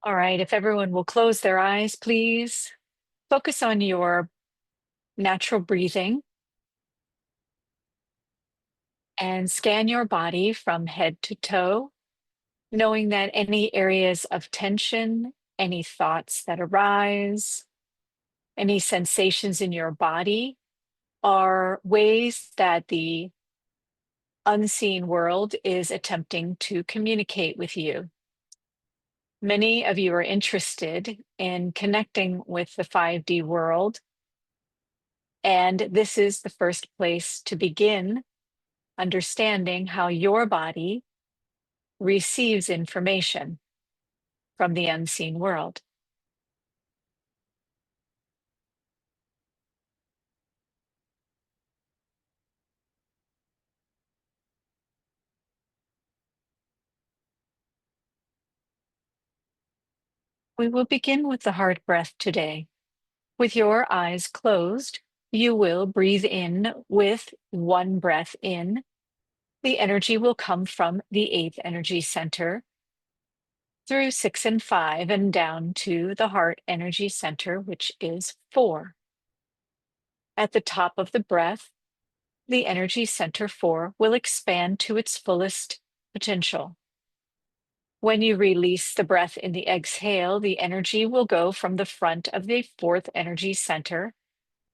All right, if everyone will close their eyes, please focus on your natural breathing and scan your body from head to toe, knowing that any areas of tension, any thoughts that arise, any sensations in your body are ways that the unseen world is attempting to communicate with you. Many of you are interested in connecting with the 5D world, and this is the first place to begin understanding how your body receives information from the unseen world. We will begin with the heart breath today. With your eyes closed, you will breathe in with one breath in. The energy will come from the eighth energy center through 6 and 5 and down to the heart energy center, which is 4. At the top of the breath, the energy center 4 will expand to its fullest potential. When you release the breath in the exhale, the energy will go from the front of the 4th energy center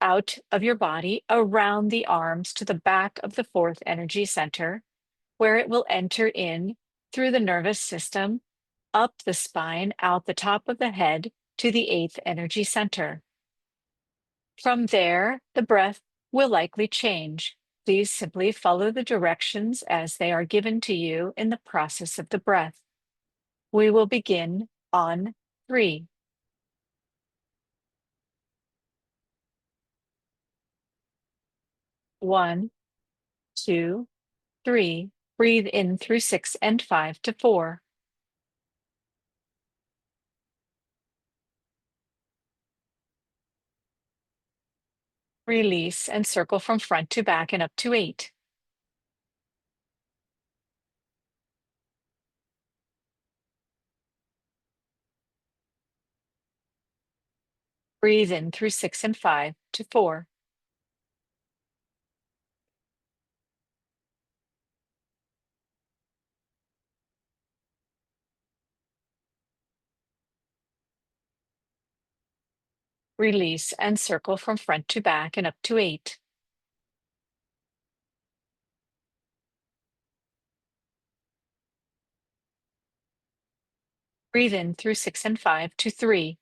out of your body, around the arms to the back of the 4th energy center, where it will enter in through the nervous system, up the spine, out the top of the head to the 8th energy center. From there, the breath will likely change. Please simply follow the directions as they are given to you in the process of the breath. We will begin on 3. 1, 2, 3. Breathe in through 6 and 5 to 4. Release and circle from front to back and up to 8. Breathe in through 6 and 5 to 4. Release and circle from front to back and up to 8. Breathe in through 6 and 5 to 3.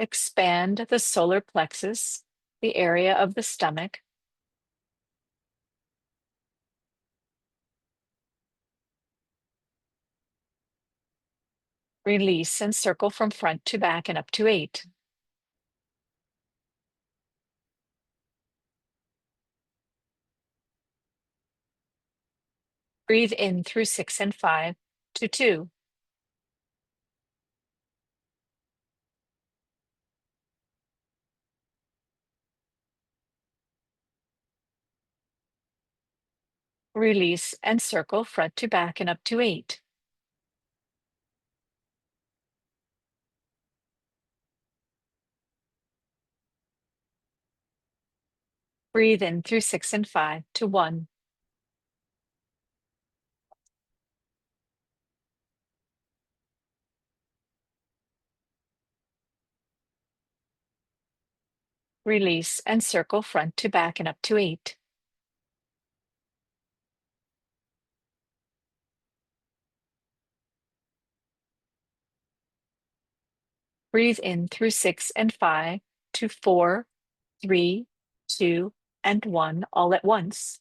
Expand the solar plexus, the area of the stomach. Release and circle from front to back and up to 8. Breathe in through 6 and 5 to 2. Release and circle front to back and up to 8. Breathe in through 6 and 5 to 1. Release and circle front to back and up to 8. Breathe in through 6 and 5 to 4, 3, 2, and 1 all at once.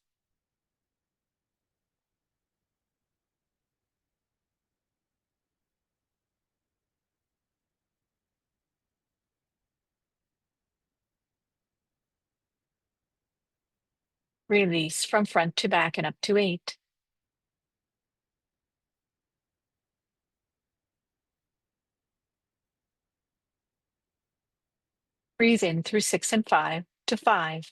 Release from front to back and up to 8. Breathe in through 6 and 5 to 5.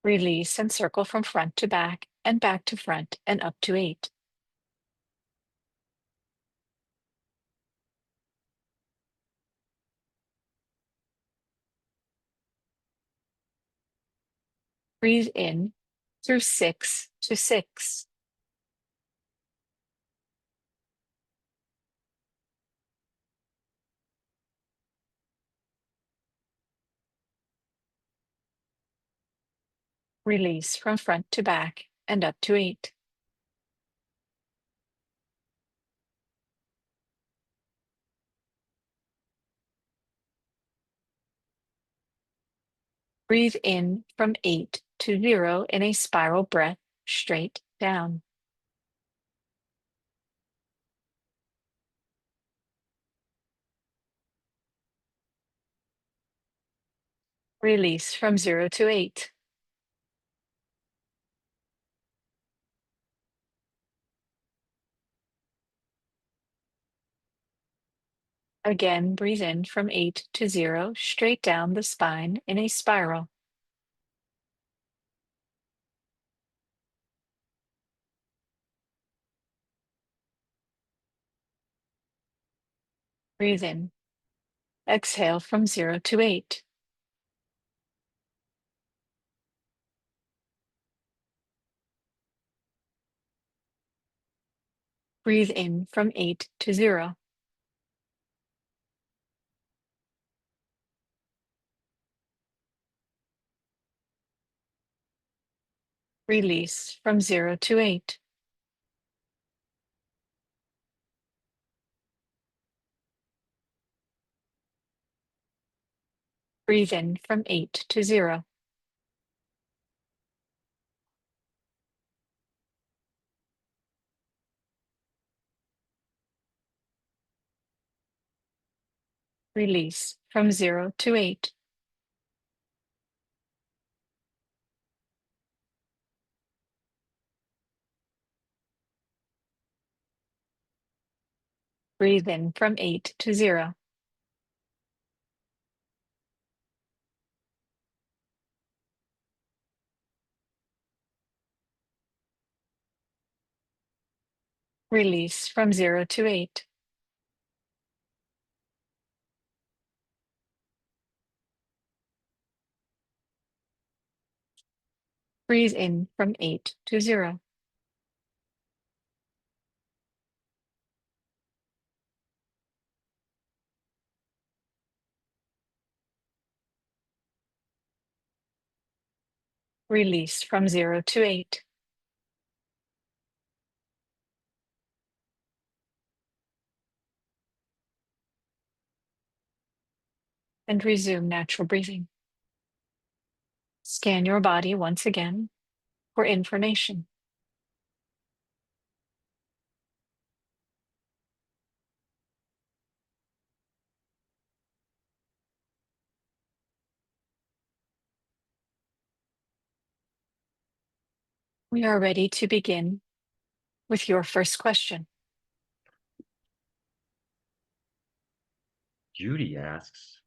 Release and circle from front to back and back to front and up to 8. Breathe in through 6 to 6. Release from front to back and up to 8. Breathe in from 8 to 0 in a spiral breath straight down. Release from 0 to 8. Again, breathe in from 8 to 0 straight down the spine in a spiral. Breathe in. Exhale from 0 to 8. Breathe in from 8 to 0. Release from 0 to 8. Breathe in from 8 to 0. Release from 0 to 8. Breathe in from 8 to 0. Release from 0 to 8. Breathe in from 8 to 0. Release from 0 to 8. And resume natural breathing. Scan your body once again for information. We are ready to begin with your first question. Judy asks,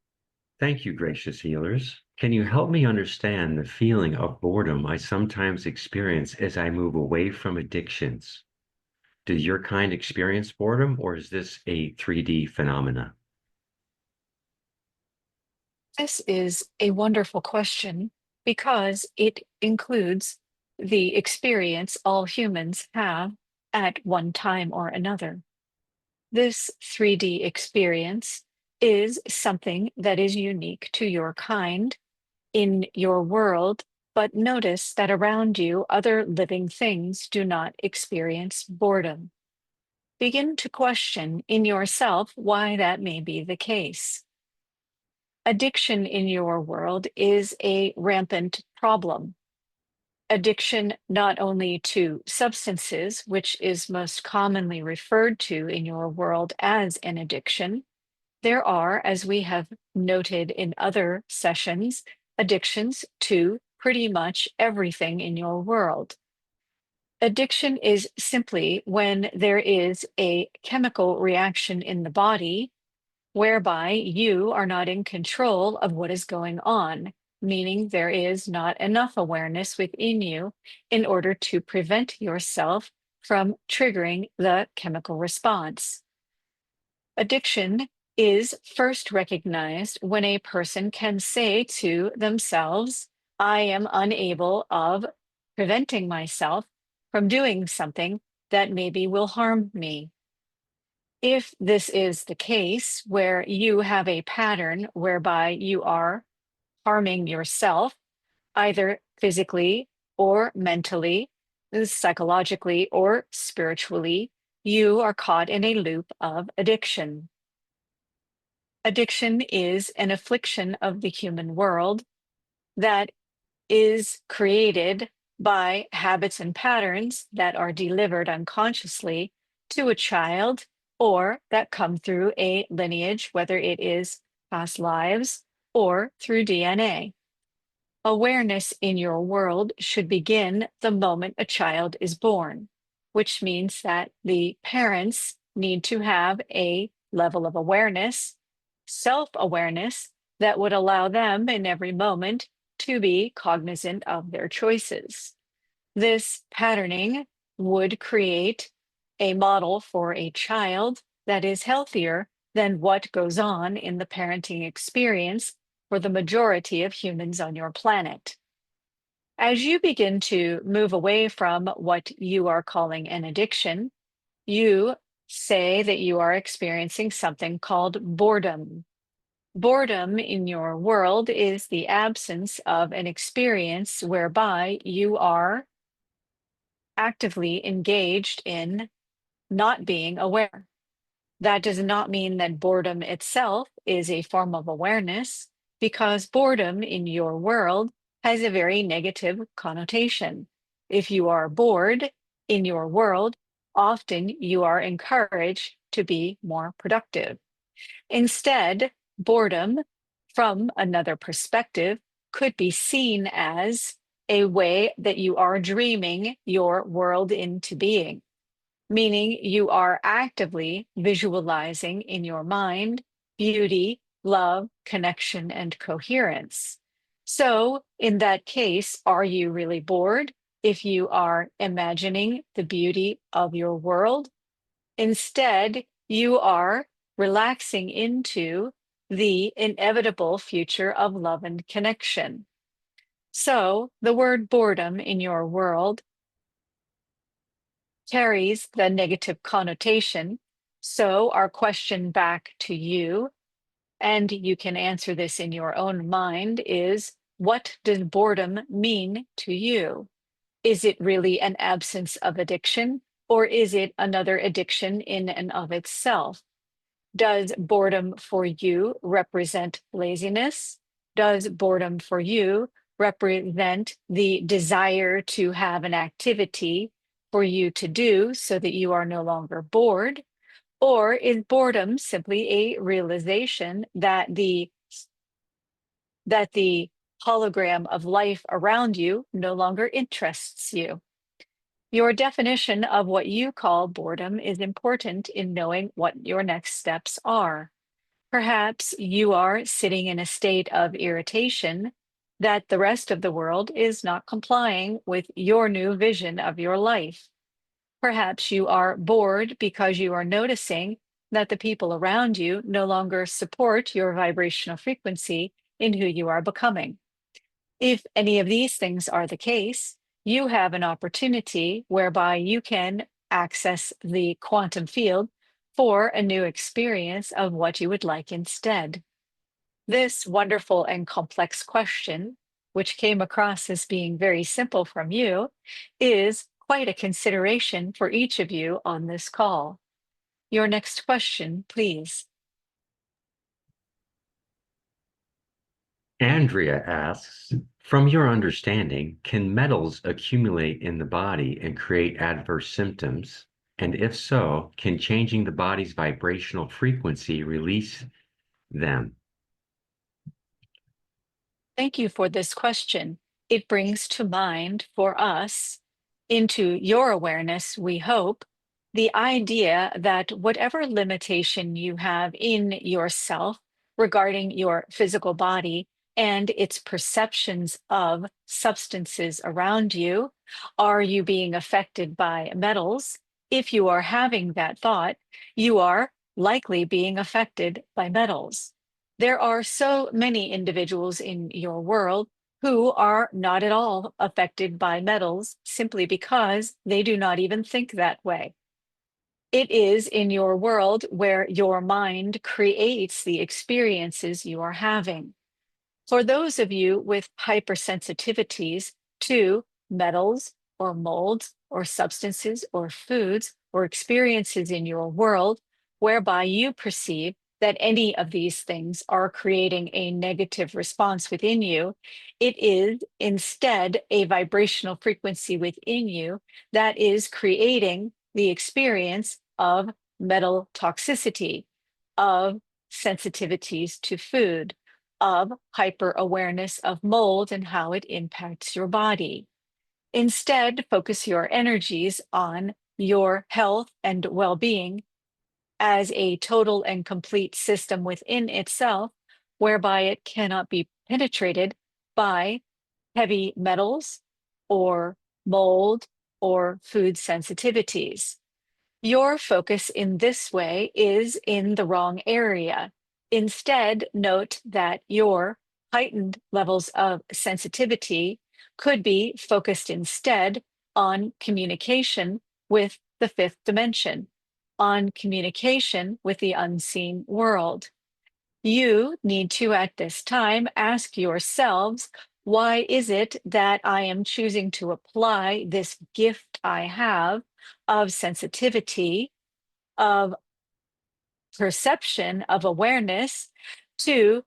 thank you, gracious healers. Can you help me understand the feeling of boredom I sometimes experience as I move away from addictions? Does your kind experience boredom, or is this a 3D phenomena? This is a wonderful question because it includes the experience all humans have at one time or another. This 3D experience is something that is unique to your kind in your world, but notice that around you, other living things do not experience boredom. Begin to question in yourself why that may be the case. Addiction in your world is a rampant problem. Addiction not only to substances, which is most commonly referred to in your world as an addiction. There are, as we have noted in other sessions, addictions to pretty much everything in your world. Addiction is simply when there is a chemical reaction in the body whereby you are not in control of what is going on, meaning there is not enough awareness within you in order to prevent yourself from triggering the chemical response. Addiction is first recognized when a person can say to themselves, I am unable of preventing myself from doing something that maybe will harm me. If this is the case, where you have a pattern whereby you are harming yourself, either physically or mentally, psychologically or spiritually, you are caught in a loop of addiction. Addiction is an affliction of the human world that is created by habits and patterns that are delivered unconsciously to a child or that come through a lineage, whether it is past lives or through DNA. Awareness in your world should begin the moment a child is born, which means that the parents need to have a level of awareness, self-awareness, that would allow them in every moment to be cognizant of their choices. This patterning would create a model for a child that is healthier than what goes on in the parenting experience for the majority of humans on your planet. As you begin to move away from what you are calling an addiction, you say that you are experiencing something called boredom. Boredom in your world is the absence of an experience whereby you are actively engaged in not being aware. That does not mean that boredom itself is a form of awareness, because boredom in your world has a very negative connotation. If you are bored in your world, often you are encouraged to be more productive. Instead, boredom, from another perspective, could be seen as a way that you are dreaming your world into being, meaning you are actively visualizing in your mind beauty, love, connection, and coherence. So, in that case, are you really bored if you are imagining the beauty of your world? Instead, you are relaxing into the inevitable future of love and connection. So, the word boredom in your world carries the negative connotation. So, our question back to you, and you can answer this in your own mind, is what does boredom mean to you? Is it really an absence of addiction, or is it another addiction in and of itself? Does boredom for you represent laziness? Does boredom for you represent the desire to have an activity for you to do so that you are no longer bored? Or is boredom simply a realization that the hologram of life around you no longer interests you? Your definition of what you call boredom is important in knowing what your next steps are. Perhaps you are sitting in a state of irritation that the rest of the world is not complying with your new vision of your life. Perhaps you are bored because you are noticing that the people around you no longer support your vibrational frequency in who you are becoming. If any of these things are the case, you have an opportunity whereby you can access the quantum field for a new experience of what you would like instead. This wonderful and complex question, which came across as being very simple from you, is quite a consideration for each of you on this call. Your next question, please. Andrea asks, from your understanding, can metals accumulate in the body and create adverse symptoms? And if so, can changing the body's vibrational frequency release them? Thank you for this question. It brings to mind for us, into your awareness, we hope, the idea that whatever limitation you have in yourself regarding your physical body and its perceptions of substances around you. Are you being affected by metals? If you are having that thought, you are likely being affected by metals. There are so many individuals in your world who are not at all affected by metals simply because they do not even think that way. It is in your world where your mind creates the experiences you are having. For those of you with hypersensitivities to metals or molds or substances or foods or experiences in your world, whereby you perceive that any of these things are creating a negative response within you, it is instead a vibrational frequency within you that is creating the experience of metal toxicity, of sensitivities to food, of hyper awareness of mold and how it impacts your body. Instead, focus your energies on your health and well being as a total and complete system within itself, whereby it cannot be penetrated by heavy metals or mold or food sensitivities. Your focus in this way is in the wrong area. Instead, note that your heightened levels of sensitivity could be focused instead on communication with the fifth dimension, on communication with the unseen world. You need to, at this time, ask yourselves, why is it that I am choosing to apply this gift I have of sensitivity, of perception, of awareness to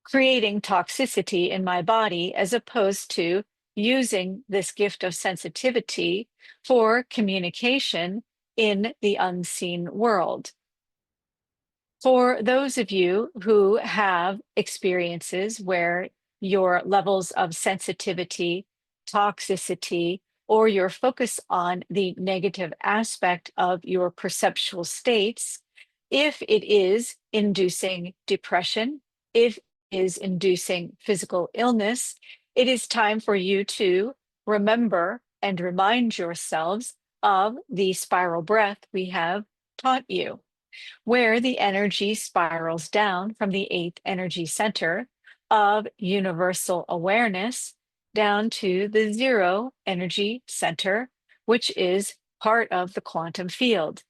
creating toxicity in my body, as opposed to using this gift of sensitivity for communication in the unseen world? For those of you who have experiences where your levels of sensitivity, toxicity, or your focus on the negative aspect of your perceptual states, if it is inducing depression, if it is inducing physical illness, it is time for you to remember and remind yourselves of the spiral breath we have taught you, where the energy spirals down from the eighth energy center of universal awareness down to the zero energy center, which is part of the quantum field.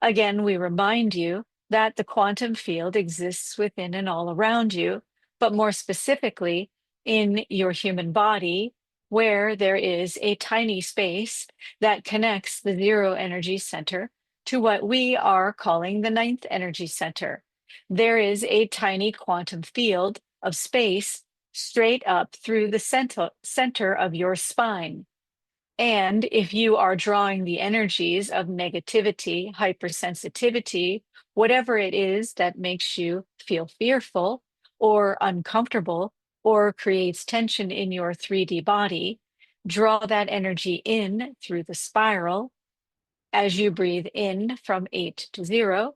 Again, we remind you that the quantum field exists within and all around you, but more specifically in your human body, where there is a tiny space that connects the zero energy center to what we are calling the ninth energy center. There is a tiny quantum field of space straight up through the center of your spine. And if you are drawing the energies of negativity, hypersensitivity, whatever it is that makes you feel fearful or uncomfortable or creates tension in your 3D body, draw that energy in through the spiral as you breathe in from 8 to 0,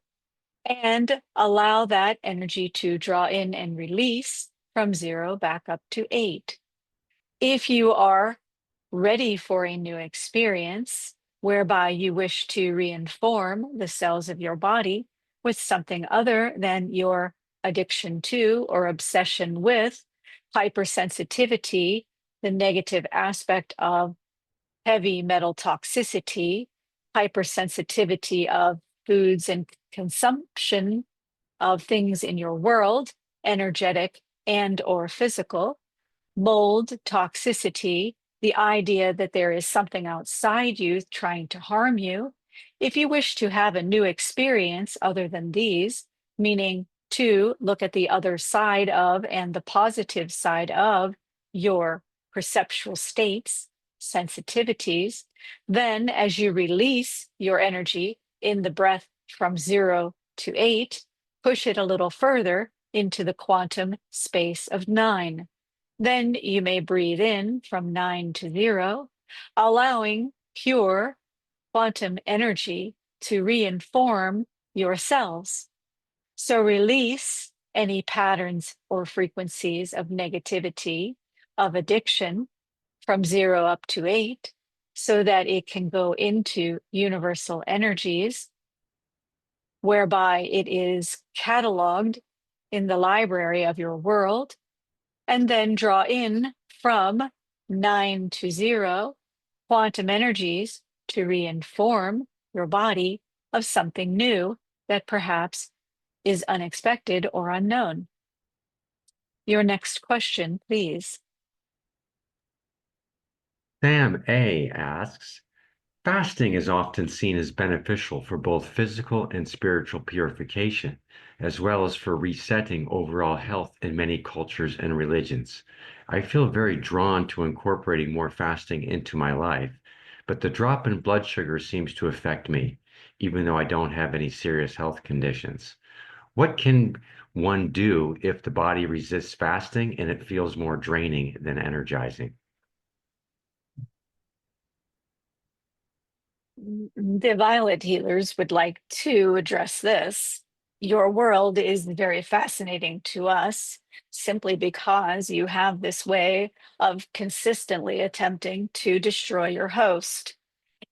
and allow that energy to draw in and release from 0 back up to 8. If you are ready for a new experience whereby you wish to reinform the cells of your body with something other than your addiction to or obsession with hypersensitivity, the negative aspect of heavy metal toxicity, hypersensitivity of foods and consumption of things in your world, energetic and or physical, mold toxicity, the idea that there is something outside you trying to harm you. If you wish to have a new experience other than these, meaning to look at the other side of and the positive side of your perceptual states, sensitivities, then as you release your energy in the breath from 0 to 8, push it a little further into the quantum space of 9. Then you may breathe in from 9 to 0, allowing pure quantum energy to reinform your cells. So release any patterns or frequencies of negativity, of addiction, from 0 up to 8, so that it can go into universal energies, whereby it is cataloged in the library of your world, and then draw in from 9 to 0 quantum energies to reinform your body of something new that perhaps is unexpected or unknown. Your next question, please. Sam A asks, fasting is often seen as beneficial for both physical and spiritual purification, as well as for resetting overall health in many cultures and religions. I feel very drawn to incorporating more fasting into my life, but the drop in blood sugar seems to affect me, even though I don't have any serious health conditions. What can one do if the body resists fasting and it feels more draining than energizing? The violet healers would like to address this. Your world is very fascinating to us simply because you have this way of consistently attempting to destroy your host.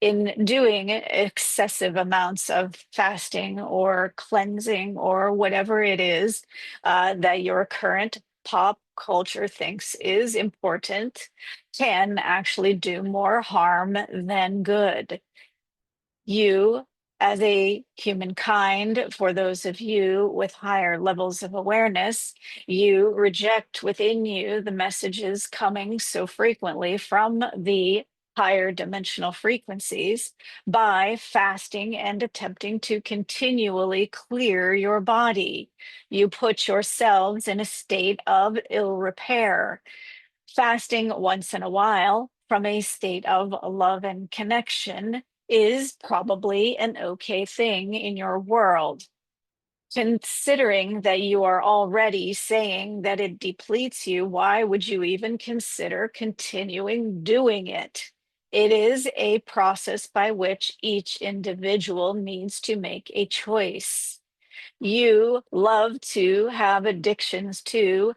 In doing excessive amounts of fasting or cleansing or whatever it is that your current pop culture thinks is important, can actually do more harm than good. You, as a humankind, for those of you with higher levels of awareness, you reject within you the messages coming so frequently from the higher dimensional frequencies by fasting and attempting to continually clear your body. You put yourselves in a state of ill repair. Fasting once in a while from a state of love and connection is probably an okay thing in your world. Considering that you are already saying that it depletes you, why would you even consider continuing doing it? It is a process by which each individual needs to make a choice. You love to have addictions too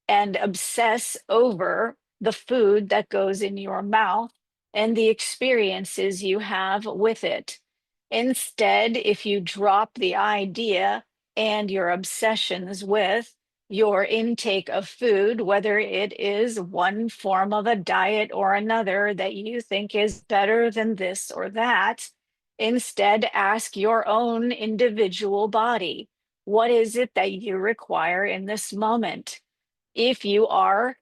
and obsess over the food that goes in your mouth and the experiences you have with it. Instead, if you drop the idea and your obsessions with your intake of food, whether it is one form of a diet or another that you think is better than this or that, instead ask your own individual body, what is it that you require in this moment? If you are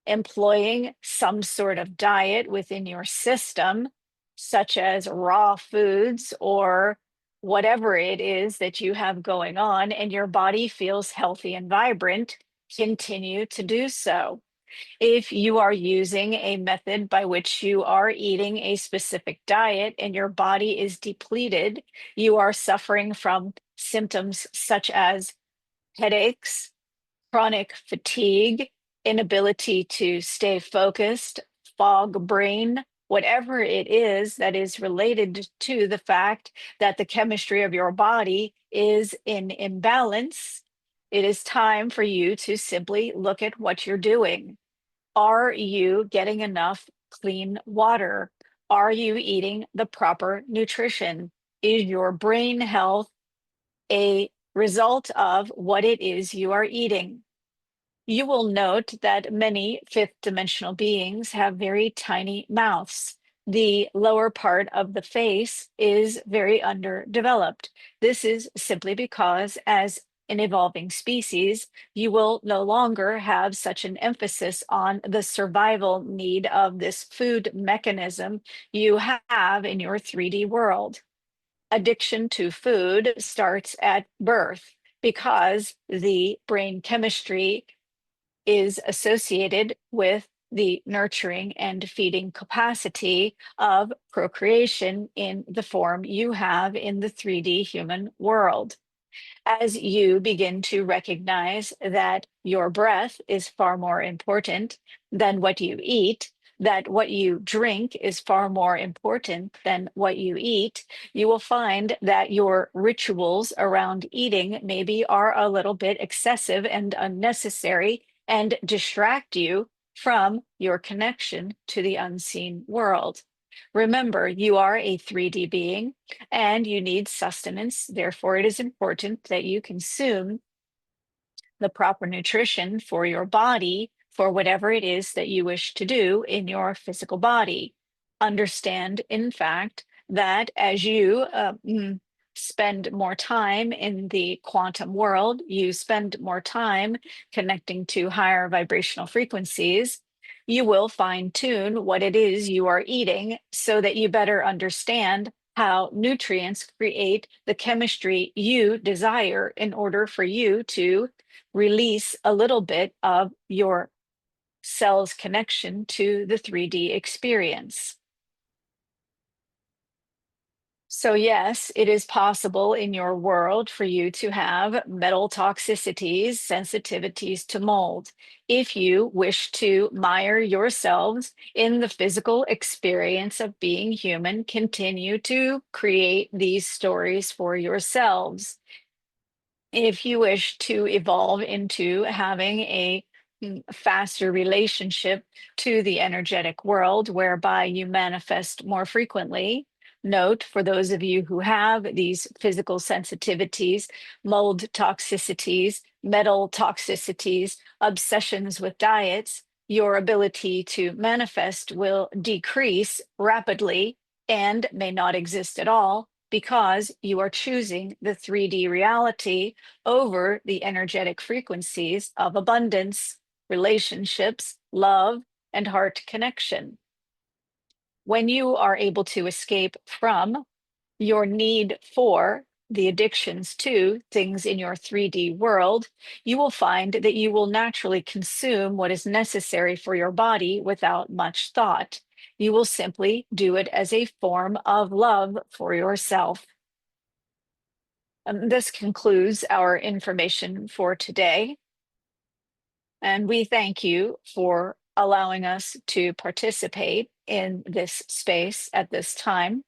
employing some sort of diet within your system, such as raw foods or whatever it is that you have going on, and your body feels healthy and vibrant, continue to do so. If you are using a method by which you are eating a specific diet and your body is depleted, you are suffering from symptoms such as headaches, chronic fatigue, inability to stay focused, fog brain, whatever it is that is related to the fact that the chemistry of your body is in imbalance, it is time for you to simply look at what you're doing. Are you getting enough clean water? Are you eating the proper nutrition? Is your brain health a result of what it is you are eating? You will note that many fifth dimensional beings have very tiny mouths. The lower part of the face is very underdeveloped. This is simply because, as an evolving species, you will no longer have such an emphasis on the survival need of this food mechanism you have in your 3D world. Addiction to food starts at birth because the brain chemistry is associated with the nurturing and feeding capacity of procreation in the form you have in the 3D human world. As you begin to recognize that your breath is far more important than what you eat, that what you drink is far more important than what you eat, you will find that your rituals around eating maybe are a little bit excessive and unnecessary and distract you from your connection to the unseen world. Remember, you are a 3D being and you need sustenance. Therefore, it is important that you consume the proper nutrition for your body for whatever it is that you wish to do in your physical body. Understand, in fact, that as you spend more time in the quantum world, you spend more time connecting to higher vibrational frequencies. You will fine tune what it is you are eating so that you better understand how nutrients create the chemistry you desire in order for you to release a little bit of your cell's connection to the 3D experience. So, yes, it is possible in your world for you to have metal toxicities, sensitivities to mold. If you wish to mire yourselves in the physical experience of being human, continue to create these stories for yourselves. If you wish to evolve into having a faster relationship to the energetic world, whereby you manifest more frequently, note for those of you who have these physical sensitivities, mold toxicities, metal toxicities, obsessions with diets, your ability to manifest will decrease rapidly and may not exist at all because you are choosing the 3D reality over the energetic frequencies of abundance, relationships, love, and heart connection. When you are able to escape from your need for the addictions to things in your 3D world, you will find that you will naturally consume what is necessary for your body without much thought. You will simply do it as a form of love for yourself. This concludes our information for today. And we thank you for allowing us to participate in this space at this time.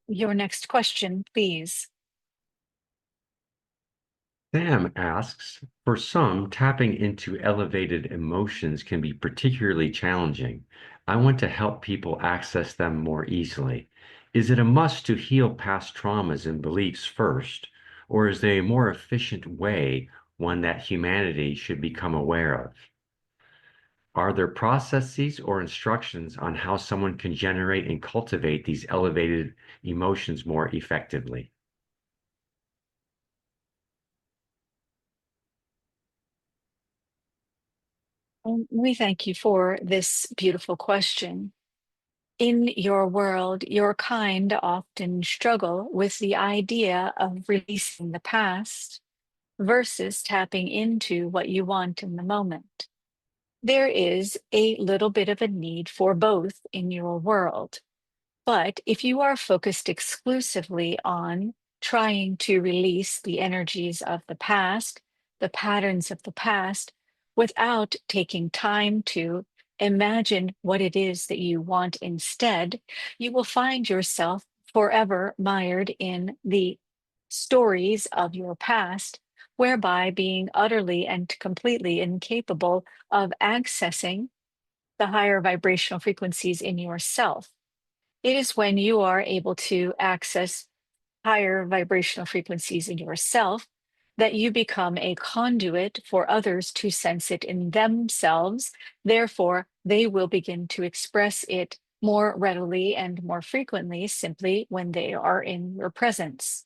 Your next question, please. Sam asks, for some, tapping into elevated emotions can be particularly challenging. I want to help people access them more easily. Is it a must to heal past traumas and beliefs first, or is there a more efficient way, one that humanity should become aware of? Are there processes or instructions on how someone can generate and cultivate these elevated emotions more effectively? We thank you for this beautiful question. In your world, your kind often struggle with the idea of releasing the past versus tapping into what you want in the moment. There is a little bit of a need for both in your world. But if you are focused exclusively on trying to release the energies of the past, the patterns of the past, without taking time to imagine what it is that you want instead, you will find yourself forever mired in the stories of your past, whereby being utterly and completely incapable of accessing the higher vibrational frequencies in yourself. It is when you are able to access higher vibrational frequencies in yourself that you become a conduit for others to sense it in themselves. Therefore, they will begin to express it more readily and more frequently simply when they are in your presence.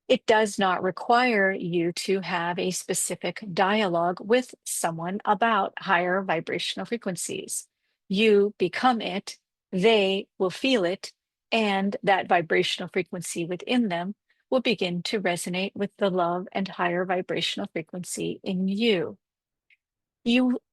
It does not require you to have a specific dialogue with someone about higher vibrational frequencies. You become it, they will feel it, and that vibrational frequency within them will begin to resonate with the love and higher vibrational frequency in you.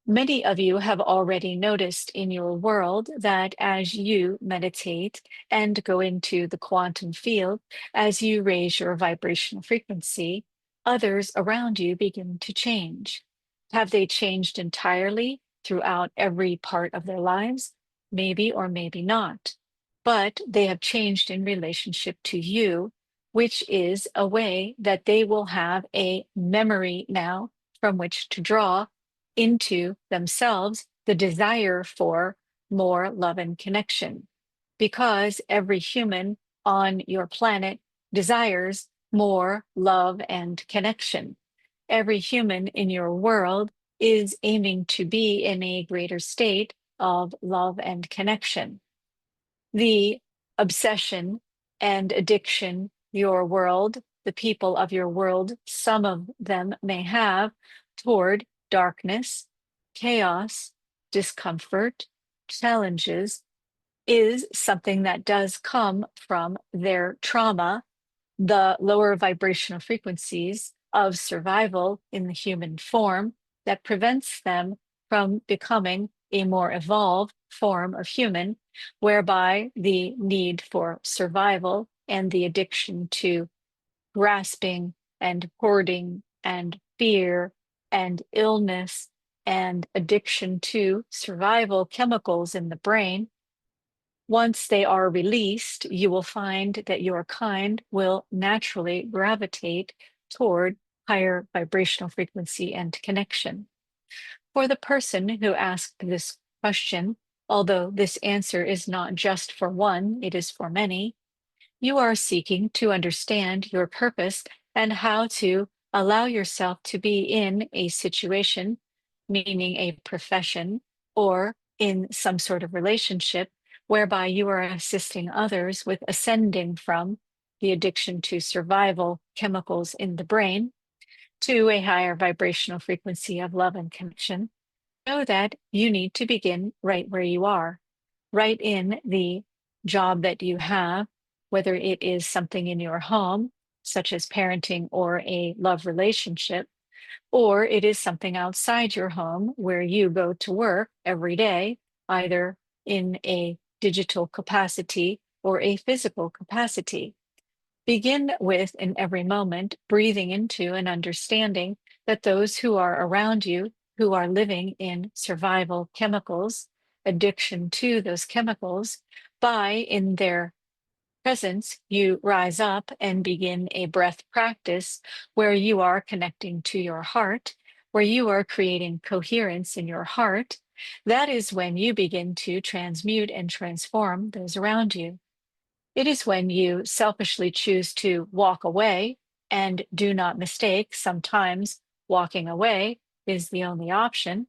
Many of you have already noticed in your world that as you meditate and go into the quantum field, as you raise your vibrational frequency, others around you begin to change. Have they changed entirely throughout every part of their lives? Maybe or maybe not. But they have changed in relationship to you, which is a way that they will have a memory now from which to draw into themselves the desire for more love and connection. Because every human on your planet desires more love and connection. Every human in your world is aiming to be in a greater state of love and connection. The obsession and addiction your world, the people of your world, some of them may have toward darkness, chaos, discomfort, challenges, is something that does come from their trauma, the lower vibrational frequencies of survival in the human form that prevents them from becoming a more evolved form of human, whereby the need for survival and the addiction to grasping and hoarding and fear and illness and addiction to survival chemicals in the brain, once they are released, you will find that your kind will naturally gravitate toward higher vibrational frequency and connection. For the person who asked this question, although this answer is not just for one, it is for many, you are seeking to understand your purpose and how to allow yourself to be in a situation, meaning a profession, or in some sort of relationship whereby you are assisting others with ascending from the addiction to survival chemicals in the brain to a higher vibrational frequency of love and connection. Know that you need to begin right where you are, right in the job that you have, whether it is something in your home, such as parenting or a love relationship, or it is something outside your home where you go to work every day, either in a digital capacity or a physical capacity. Begin with, in every moment, breathing into and understanding that those who are around you, who are living in survival chemicals, addiction to those chemicals, in their presence, you rise up and begin a breath practice where you are connecting to your heart, where you are creating coherence in your heart. That is when you begin to transmute and transform those around you. It is when you selfishly choose to walk away, and do not mistake, sometimes walking away is the only option.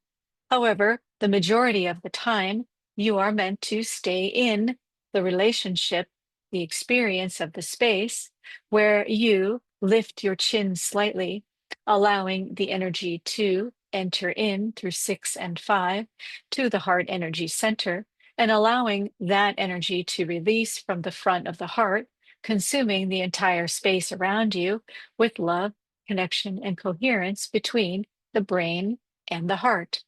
However, the majority of the time, you are meant to stay in the relationship, the experience of the space where you lift your chin slightly, allowing the energy to enter in through 6 and 5 to the heart energy center, and allowing that energy to release from the front of the heart, consuming the entire space around you with love, connection, and coherence between the brain and the heart.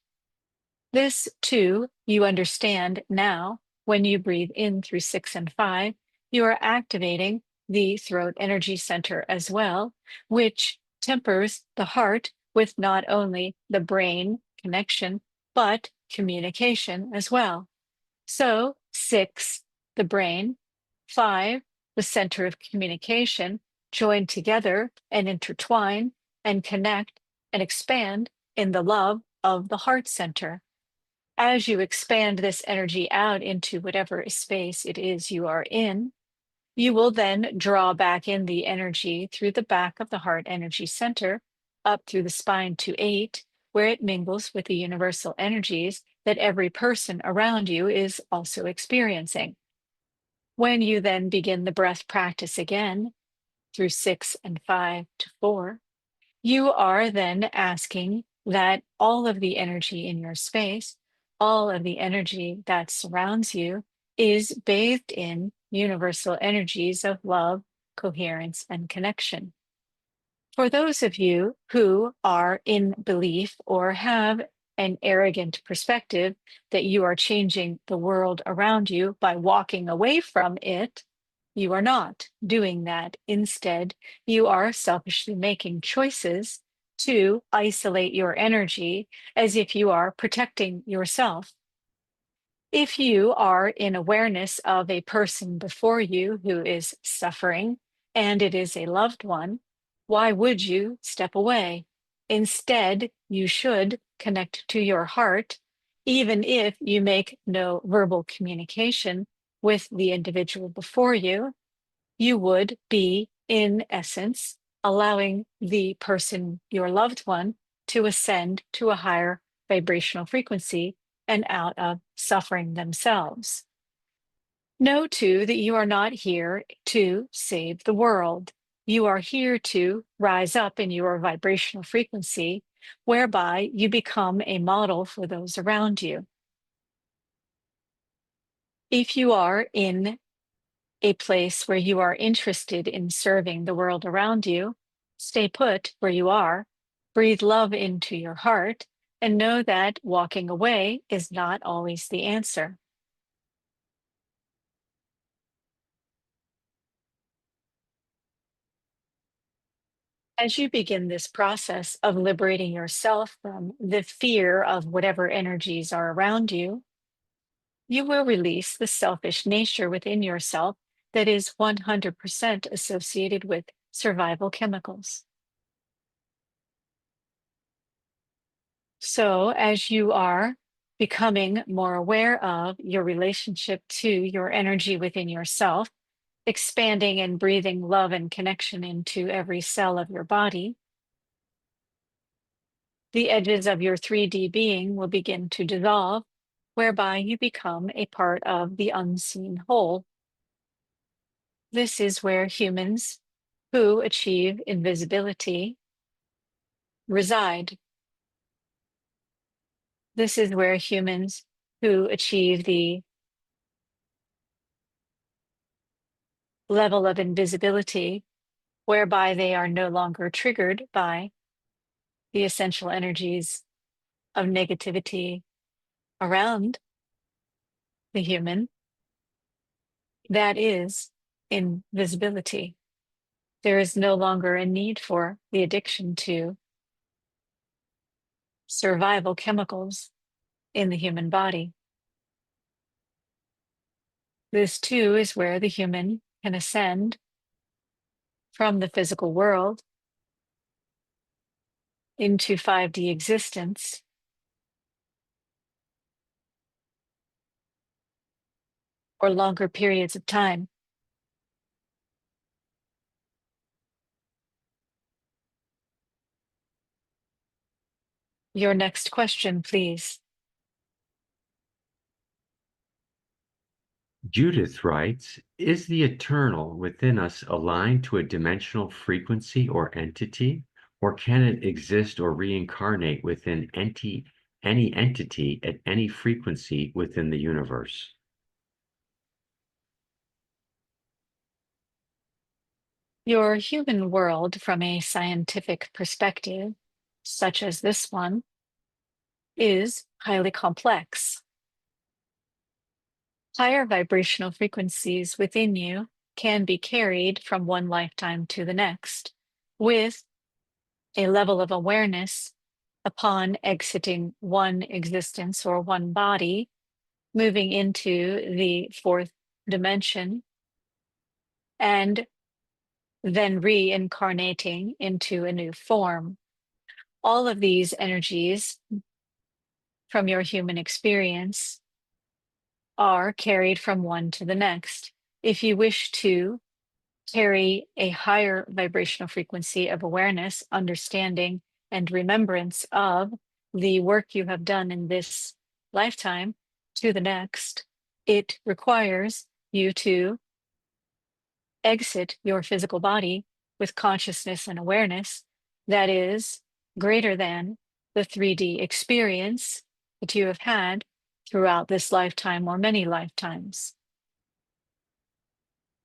This, too, you understand now when you breathe in through 6 and 5, you are activating the throat energy center as well, which tempers the heart with not only the brain connection, but communication as well. So, 6, the brain, 5, the center of communication, join together and intertwine and connect and expand in the love of the heart center. As you expand this energy out into whatever space it is you are in, you will then draw back in the energy through the back of the heart energy center, up through the spine to 8, where it mingles with the universal energies that every person around you is also experiencing. When you then begin the breath practice again through 6 and 5 to 4, you are then asking that all of the energy in your space, all of the energy that surrounds you, is bathed in universal energies of love, coherence, and connection. For those of you who are in belief or have an arrogant perspective that you are changing the world around you by walking away from it, you are not doing that. Instead, you are selfishly making choices to isolate your energy as if you are protecting yourself. If you are in awareness of a person before you who is suffering and it is a loved one, why would you step away? Instead, you should connect to your heart, even if you make no verbal communication with the individual before you. You would be, in essence, allowing the person, your loved one, to ascend to a higher vibrational frequency and out of suffering themselves. Know too that you are not here to save the world. You are here to rise up in your vibrational frequency, whereby you become a model for those around you. If you are in a place where you are interested in serving the world around you, stay put where you are, breathe love into your heart, and know that walking away is not always the answer. As you begin this process of liberating yourself from the fear of whatever energies are around you, you will release the selfish nature within yourself that is 100% associated with survival chemicals. So, as you are becoming more aware of your relationship to your energy within yourself, expanding and breathing love and connection into every cell of your body, the edges of your 3D being will begin to dissolve, whereby you become a part of the unseen whole. This is where humans who achieve invisibility reside. This is where humans who achieve the level of invisibility whereby they are no longer triggered by the essential energies of negativity around the human. That is invisibility. There is no longer a need for the addiction to survival chemicals in the human body. This too is where the human can ascend from the physical world into 5D existence for longer periods of time. Your next question, please. Judith writes, is the eternal within us aligned to a dimensional frequency or entity, or can it exist or reincarnate within any entity at any frequency within the universe? Your human world, from a scientific perspective, such as this one, is highly complex. Higher vibrational frequencies within you can be carried from one lifetime to the next with a level of awareness upon exiting one existence or one body, moving into the fourth dimension, and then reincarnating into a new form. All of these energies from your human experience are carried from one to the next. If you wish to carry a higher vibrational frequency of awareness, understanding, and remembrance of the work you have done in this lifetime to the next, it requires you to exit your physical body with consciousness and awareness that is greater than the 3D experience that you have had throughout this lifetime or many lifetimes.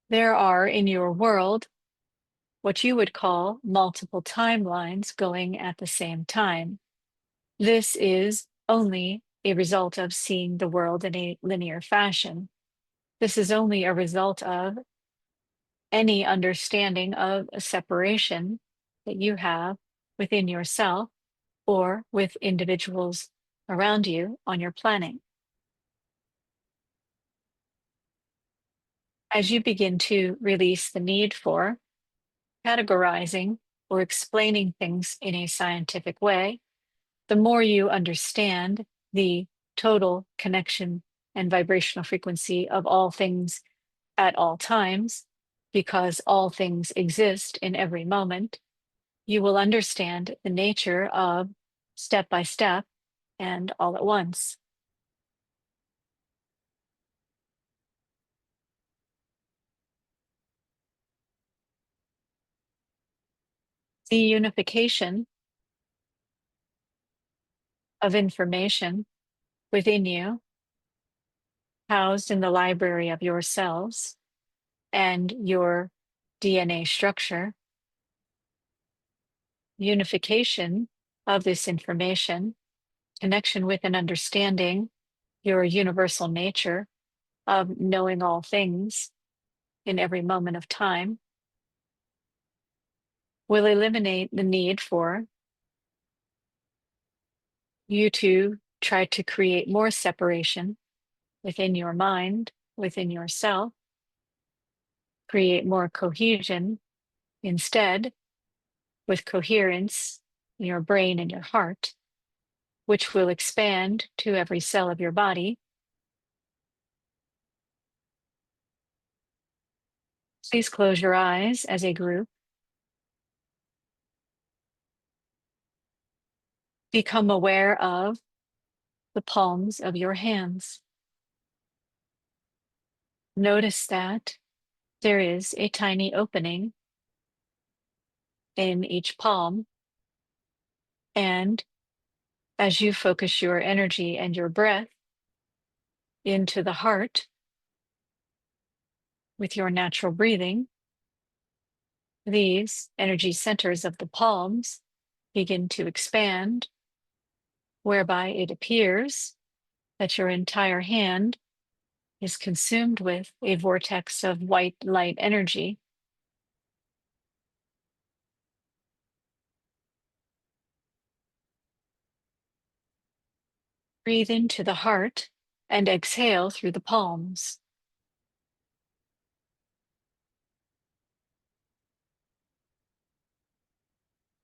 There are in your world what you would call multiple timelines going at the same time. This is only a result of seeing the world in a linear fashion. This is only a result of any understanding of a separation that you have within yourself or with individuals around you on your planet. As you begin to release the need for categorizing or explaining things in a scientific way, the more you understand the total connection and vibrational frequency of all things at all times, because all things exist in every moment, you will understand the nature of step by step and all at once. The unification of information within you, housed in the library of your cells and your DNA structure, unification of this information, connection with and understanding your universal nature of knowing all things in every moment of time, will eliminate the need for you to try to create more separation within your mind, within yourself, create more cohesion instead, with coherence in your brain and your heart, which will expand to every cell of your body. Please close your eyes as a group. Become aware of the palms of your hands. Notice that there is a tiny opening in each palm, and as you focus your energy and your breath into the heart with your natural breathing, these energy centers of the palms begin to expand, whereby it appears that your entire hand is consumed with a vortex of white light energy. Breathe into the heart and exhale through the palms.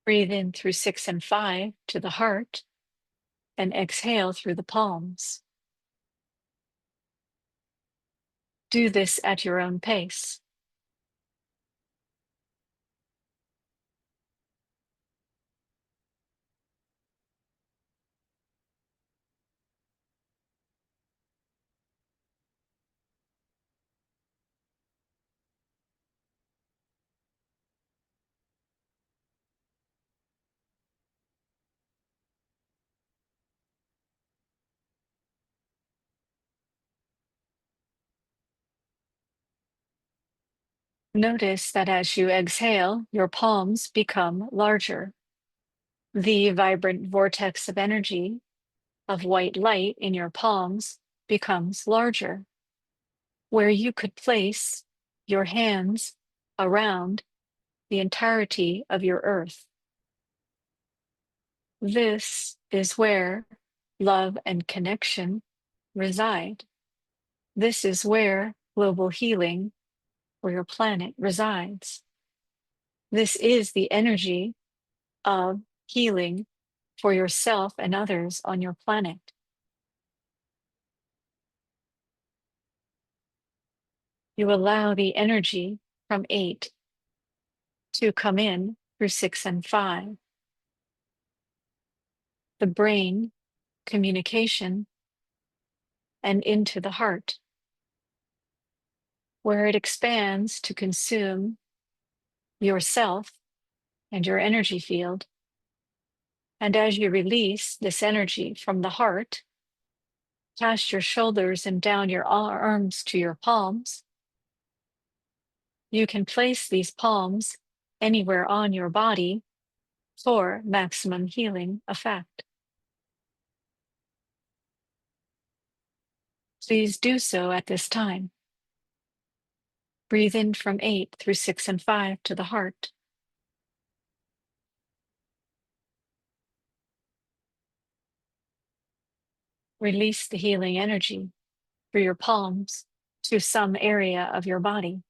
Breathe in through 6 and 5 to the heart and exhale through the palms. Do this at your own pace. Notice that as you exhale, your palms become larger. The vibrant vortex of energy of white light in your palms becomes larger, where you could place your hands around the entirety of your earth. This is where love and connection reside. This is where global healing for your planet resides. This is the energy of healing for yourself and others on your planet. You allow the energy from 8 to come in through 6 and 5. The brain, communication, and into the heart, where it expands to consume yourself and your energy field. And as you release this energy from the heart, past your shoulders and down your arms to your palms, you can place these palms anywhere on your body for maximum healing effect. Please do so at this time. Breathe in from 8 through 6 and 5 to the heart. Release the healing energy through your palms to some area of your body.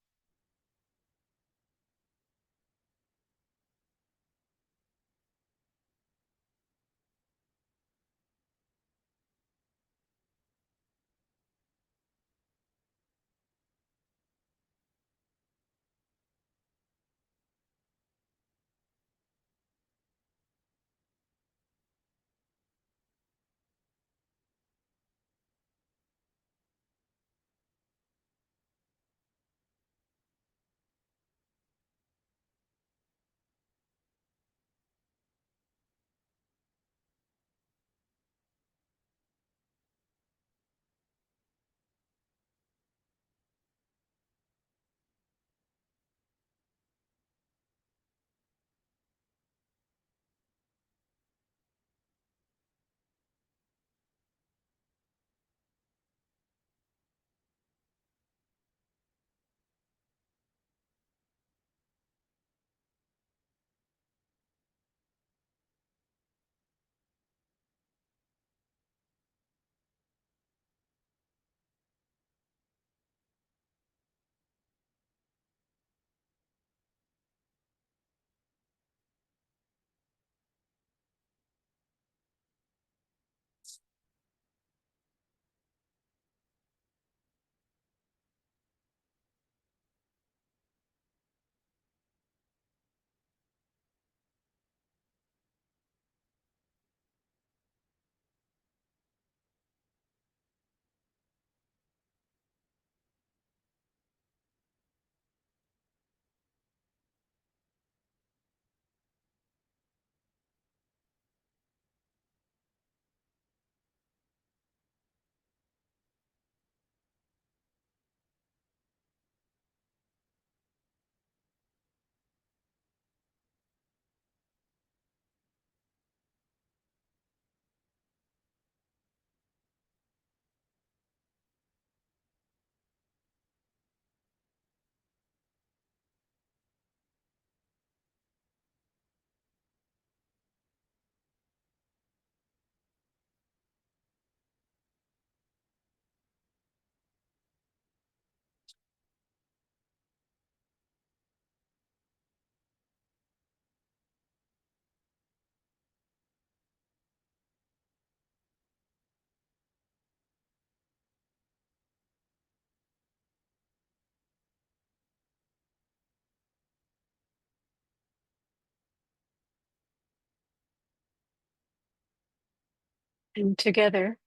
And together,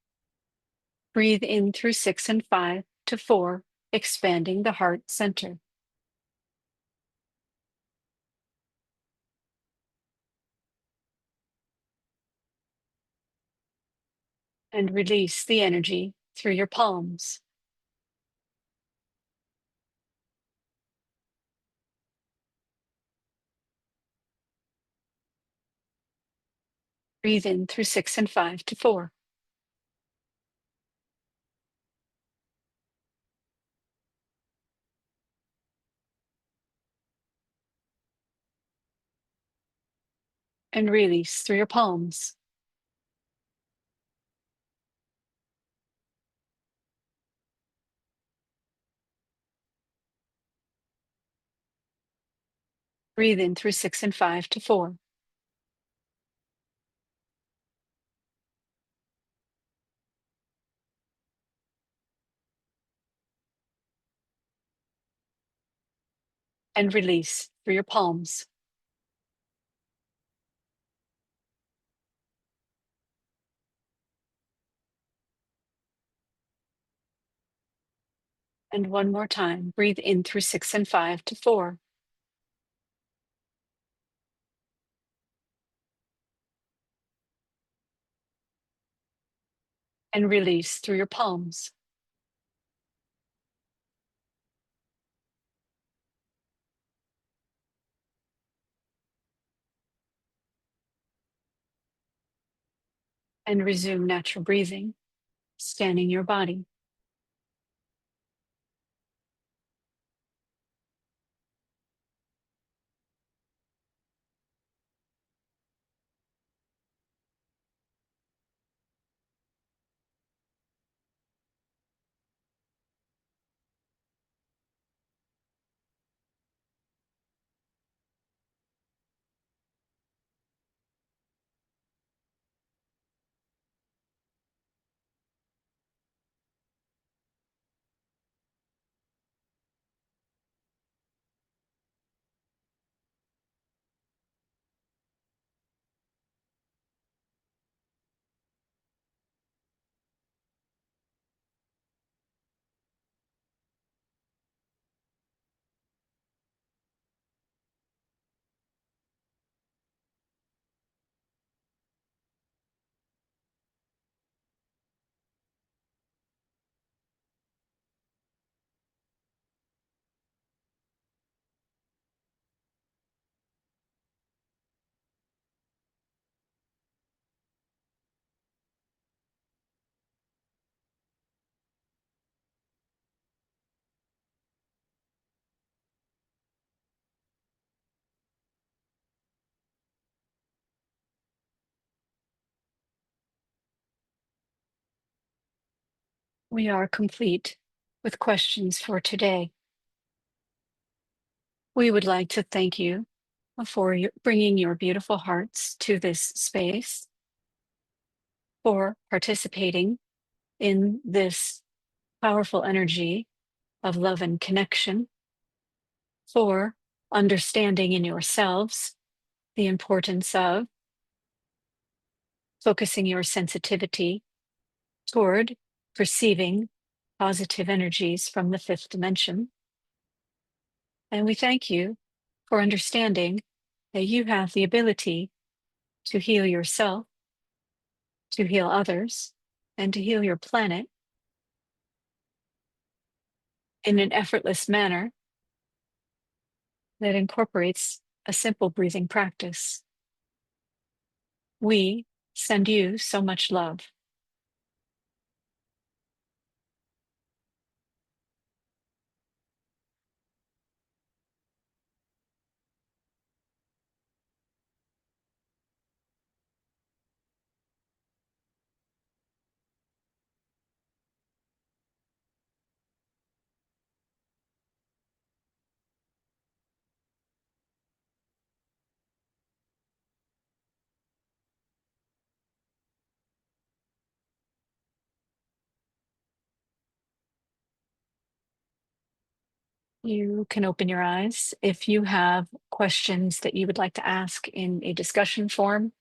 breathe in through 6 and 5 to 4, expanding the heart center. And release the energy through your palms. Breathe in through 6 and 5 to 4. And release through your palms. Breathe in through 6 and 5 to 4. And release through your palms. And one more time, breathe in through 6 and 5 to 4. And release through your palms. And resume natural breathing, scanning your body. We are complete with questions for today. We would like to thank you for bringing your beautiful hearts to this space, for participating in this powerful energy of love and connection, for understanding in yourselves the importance of focusing your sensitivity toward perceiving positive energies from the fifth dimension. And we thank you for understanding that you have the ability to heal yourself, to heal others, and to heal your planet in an effortless manner that incorporates a simple breathing practice. We send you so much love. You can open your eyes. If you have questions that you would like to ask in a discussion forum,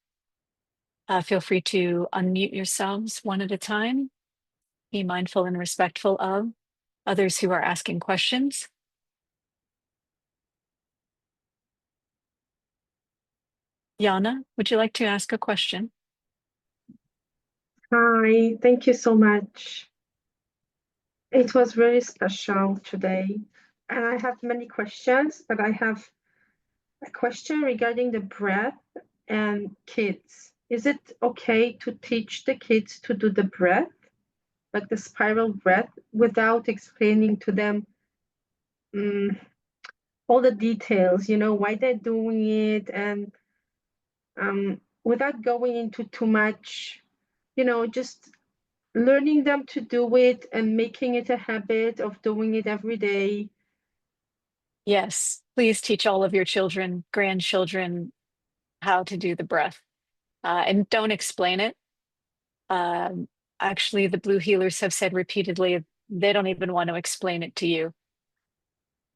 feel free to unmute yourselves one at a time. Be mindful and respectful of others who are asking questions. Yana, would you like to ask a question? Hi, thank you so much. It was very special today. And I have many questions, but I have a question regarding the breath and kids. Is it okay to teach the kids to do the breath, like the spiral breath, without explaining to them all the details, why they're doing it, and without going into too much, just learning them to do it and making it a habit of doing it every day? Yes, please teach all of your children, grandchildren, how to do the breath. And don't explain it. Um, Actually, the Blue Healers have said repeatedly they don't even want to explain it to you,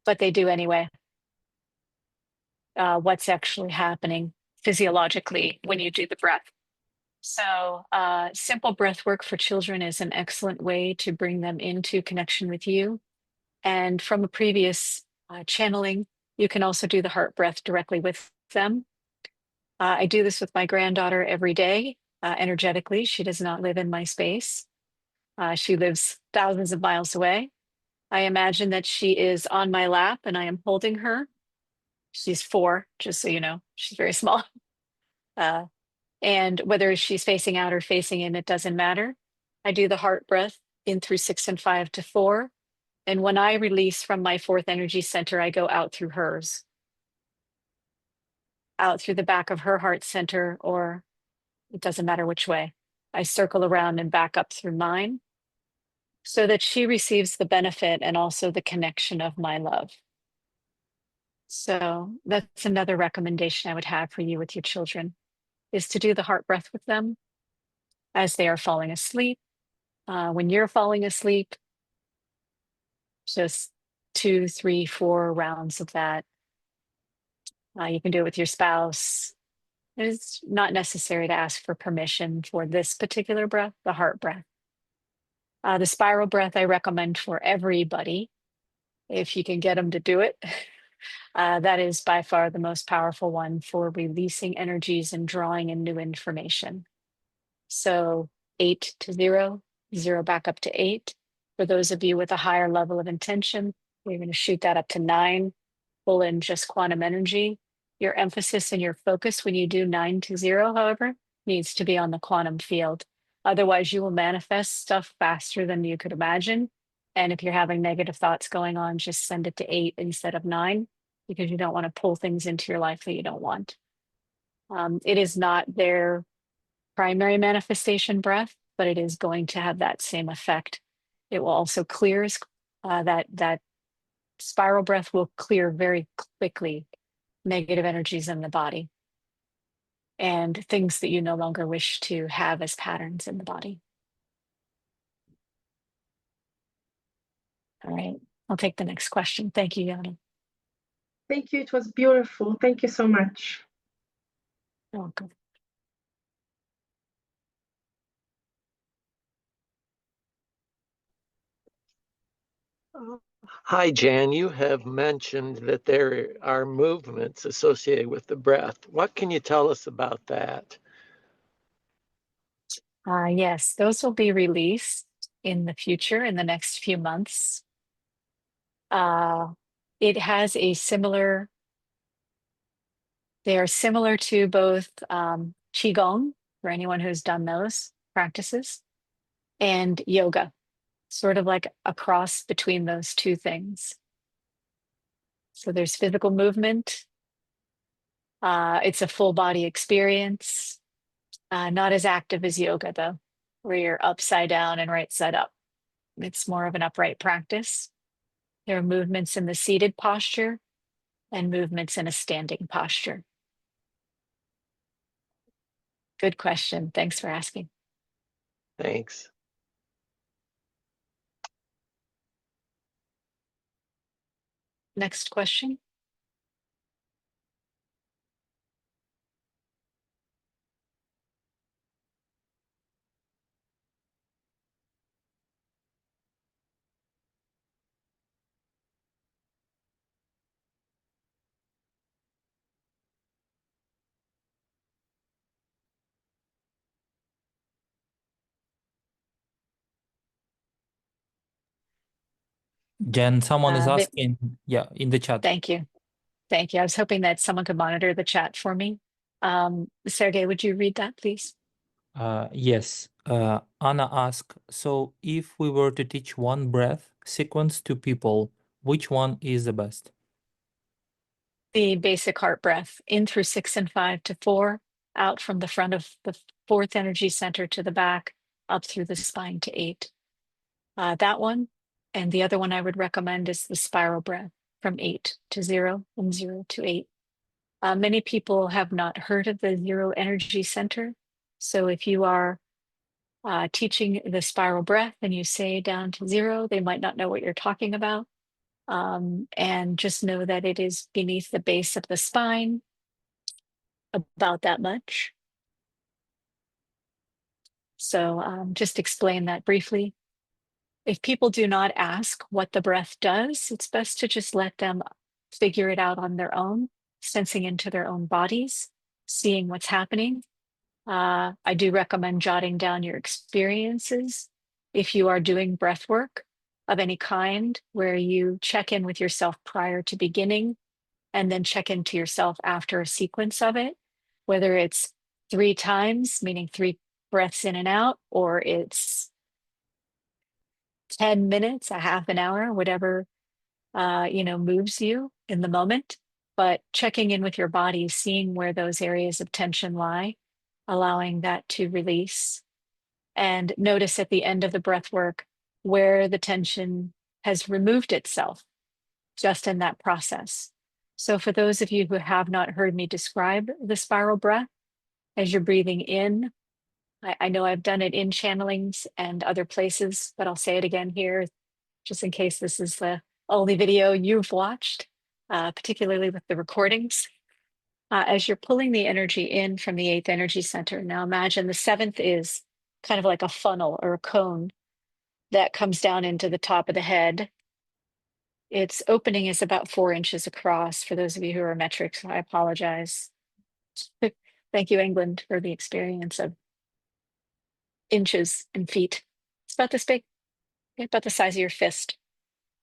but they do anyway. What's actually happening physiologically when you do the breath. So, simple breath work for children is an excellent way to bring them into connection with you. And from a previous channeling, you can also do the heart breath directly with them. I do this with my granddaughter every day, energetically. She does not live in my space. She lives thousands of miles away. I imagine that she is on my lap and I am holding her. She's 4, just so you know, she's very small. Uh, and whether she's facing out or facing in, it doesn't matter. I do the heart breath in through 6 and 5 to 4. And when I release from my fourth energy center, I go out through hers, out through the back of her heart center, or it doesn't matter which way. I circle around and back up through mine so that she receives the benefit and also the connection of my love. So that's another recommendation I would have for you with your children, is to do the heart breath with them as they are falling asleep. When you're falling asleep, just 2, 3, 4 rounds of that. You can do it with your spouse. It's not necessary to ask for permission for this particular breath, the heart breath. The spiral breath I recommend for everybody, if you can get them to do it. That is by far the most powerful one for releasing energies and drawing in new information. So 8 to 0, 0 back up to 8. For those of you with a higher level of intention, we're going to shoot that up to 9, pull in just quantum energy. Your emphasis and your focus when you do 9 to 0, however, needs to be on the quantum field. Otherwise, you will manifest stuff faster than you could imagine. And if you're having negative thoughts going on, just send it to 8 instead of 9, because you don't want to pull things into your life that you don't want. It is not their primary manifestation breath, but it is going to have that same effect It will also clear that spiral breath will clear very quickly negative energies in the body and things that you no longer wish to have as patterns in the body. All right, I'll take the next question. Thank you, Yana. Thank you. It was beautiful. Thank you so much. You're welcome. Hi, Jan. You have mentioned that there are movements associated with the breath. What can you tell us about that? Yes, those will be released in the future, in the next few months. It has a similar, they are similar to both Qigong, for anyone who's done those practices, and yoga, sort of like a cross between those two things. So there's physical movement. It's a full body experience, not as active as yoga, though, where you're upside down and right side up. It's more of an upright practice. There are movements in the seated posture and movements in a standing posture. Good question. Thanks for asking. Thanks. Next question. Jen, someone is Uh, th- asking, yeah, in the chat. Thank you. Thank you. I was hoping that someone could monitor the chat for me. Sergey, would you read that, please? Yes. Anna asked, so if we were to teach one breath sequence to people, which one is the best? The basic heart breath, in through 6 and 5 to 4, out from the front of the fourth energy center to the back, up through the spine to 8. That one. And the other one I would recommend is the spiral breath from 8 to 0 and 0 to 8. Many people have not heard of the zero energy center. So if you are teaching the spiral breath and you say down to 0, they might not know what you're talking about. And just know that it is beneath the base of the spine, about that much. So just explain that briefly. If people do not ask what the breath does, it's best to just let them figure it out on their own, sensing into their own bodies, seeing what's happening. I do recommend jotting down your experiences if you are doing breath work of any kind, where you check in with yourself prior to beginning and then check into yourself after a sequence of it, whether it's 3 times, meaning 3 breaths in and out, or it's 10 minutes, a half an hour, whatever moves you in the moment. But checking in with your body, seeing where those areas of tension lie, allowing that to release. And notice at the end of the breath work where the tension has removed itself just in that process. So for those of you who have not heard me describe the spiral breath, as you're breathing in, I know I've done it in channelings and other places, but I'll say it again here, just in case this is the only video you've watched, particularly with the recordings. As you're pulling the energy in from the 8th energy center, now imagine the 7th is kind of like a funnel or a cone that comes down into the top of the head. Its opening is about 4 inches across. For those of you who are metrics, I apologize. Thank you, England, for the experience of inches and feet. It's about this big, about the size of your fist,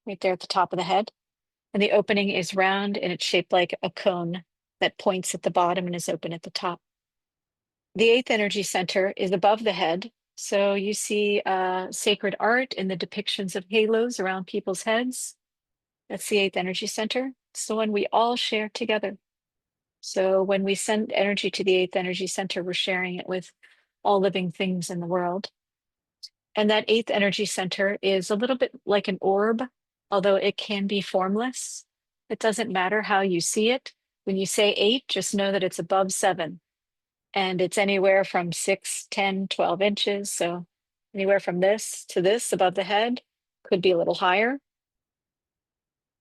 right there at the top of the head. And the opening is round and it's shaped like a cone that points at the bottom and is open at the top. The 8th energy center is above the head. So you see sacred art in the depictions of halos around people's heads. That's the 8th energy center. It's the one we all share together. So when we send energy to the 8th energy center, we're sharing it with all living things in the world. And that eighth energy center is a little bit like an orb, although it can be formless. It doesn't matter how you see it. When you say 8, just know that it's above 7. And it's anywhere from 6, 10, 12 inches. So anywhere from this to this above the head, could be a little higher.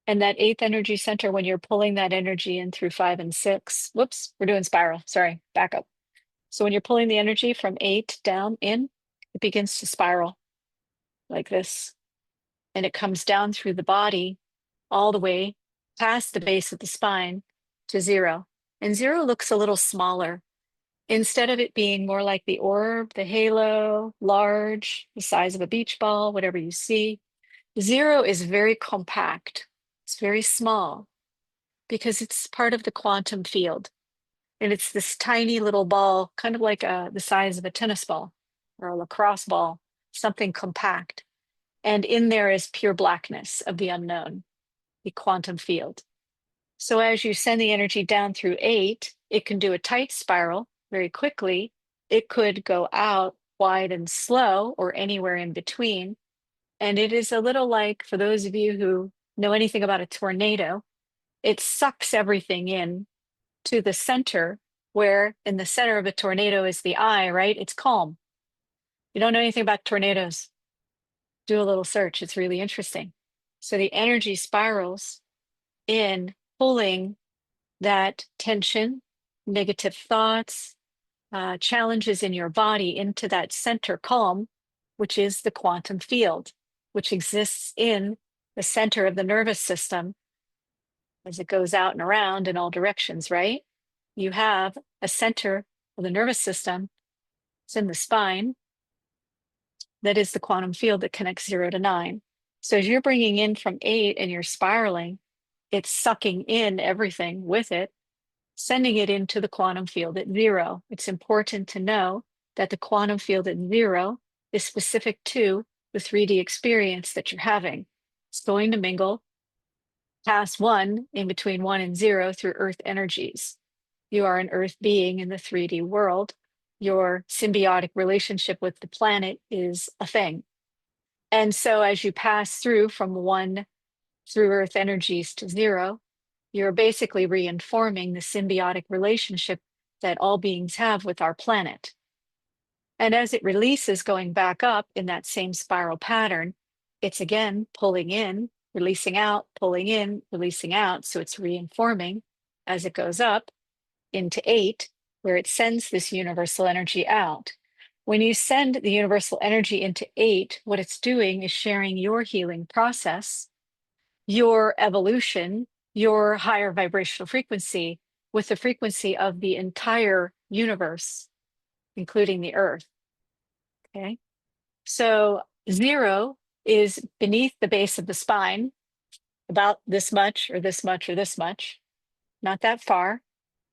And that eighth energy center, when you're pulling that energy in through 5 and 6, whoops, we're doing spiral. Sorry, back up. So when you're pulling the energy from 8 down in, it begins to spiral like this. And it comes down through the body all the way past the base of the spine to 0. And 0 looks a little smaller. Instead of it being more like the orb, the halo, large, the size of a beach ball, whatever you see, 0 is very compact. It's very small because it's part of the quantum field. And it's this tiny little ball, kind of like the size of a tennis ball or a lacrosse ball, something compact. And in there is pure blackness of the unknown, the quantum field. So as you send the energy down through 8, it can do a tight spiral very quickly. It could go out wide and slow or anywhere in between. And it is a little like, for those of you who know anything about a tornado, it sucks everything in to the center, where in the center of a tornado is the eye, right? It's calm. You don't know anything about tornadoes, do a little search. It's really interesting. So the energy spirals in, pulling that tension, negative thoughts, challenges in your body into that center calm, which is the quantum field, which exists in the center of the nervous system as it goes out and around in all directions, right? You have a center of the nervous system, it's in the spine, that is the quantum field that connects 0 to 9. So as you're bringing in from 8 and you're spiraling, it's sucking in everything with it, sending it into the quantum field at 0. It's important to know that the quantum field at 0 is specific to the 3D experience that you're having. It's going to mingle past 1, in between 1 and 0, through earth energies. You are an earth being in the 3D world. Your symbiotic relationship with the planet is a thing. And so as you pass through from 1 through earth energies to 0, you're basically reinforming the symbiotic relationship that all beings have with our planet. And as it releases, going back up in that same spiral pattern, it's again pulling in, releasing out, pulling in, releasing out. So it's reinforming as it goes up into 8, where it sends this universal energy out. When you send the universal energy into 8, what it's doing is sharing your healing process, your evolution, your higher vibrational frequency with the frequency of the entire universe, including the earth. Okay. So 0 is beneath the base of the spine, about this much or this much or this much, not that far,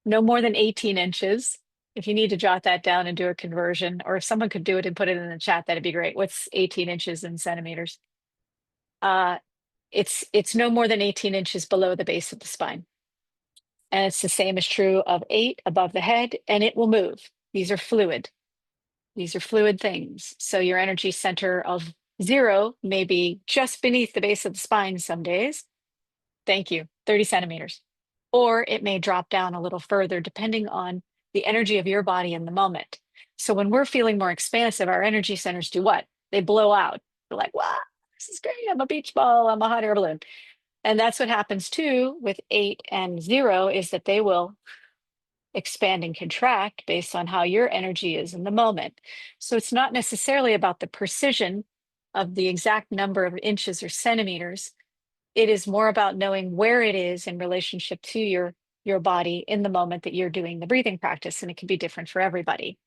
no more than 18 inches. If you need to jot that down and do a conversion, or if someone could do it and put it in the chat, that'd be great. What's 18 inches in centimeters? It's no more than 18 inches below the base of the spine. And it's the same as true of 8 above the head, and it will move. These are fluid. These are fluid things. So your energy center of 0 may be just beneath the base of the spine some days. Thank you, 30 centimeters. Or it may drop down a little further depending on the energy of your body in the moment. So when we're feeling more expansive, our energy centers do what? They blow out. They're like, wow, this is great. I'm a beach ball. I'm a hot air balloon. And that's what happens too with 8 and 0, is that they will expand and contract based on how your energy is in the moment. So it's not necessarily about the precision of the exact number of inches or centimeters. It is more about knowing where it is in relationship to your body in the moment that you're doing the breathing practice, and it can be different for everybody.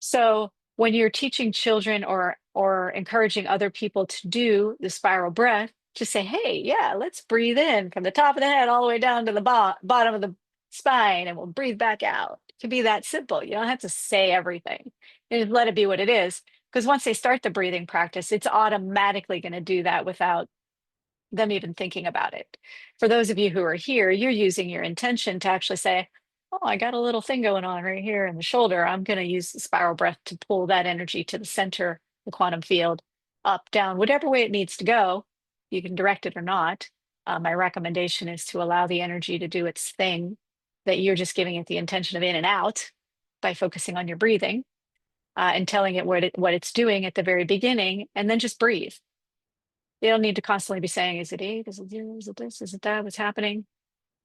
So when you're teaching children or encouraging other people to do the spiral breath, just say, hey, yeah, let's breathe in from the top of the head all the way down to the bottom of the spine, and we'll breathe back out. It can be that simple. You don't have to say everything. You just let it be what it is. Because once they start the breathing practice, it's automatically going to do that without them even thinking about it. For those of you who are here, you're using your intention to actually say, oh, I got a little thing going on right here in the shoulder. I'm going to use the spiral breath to pull that energy to the center the quantum field, up, down, whatever way it needs to go. You can direct it or not. My recommendation is to allow the energy to do its thing, that you're just giving it the intention of in and out by focusing on your breathing, and telling it what it's doing at the very beginning, and then just breathe. You don't need to constantly be saying, is it 8? Is it 0? Is it this? Is it that? What's happening?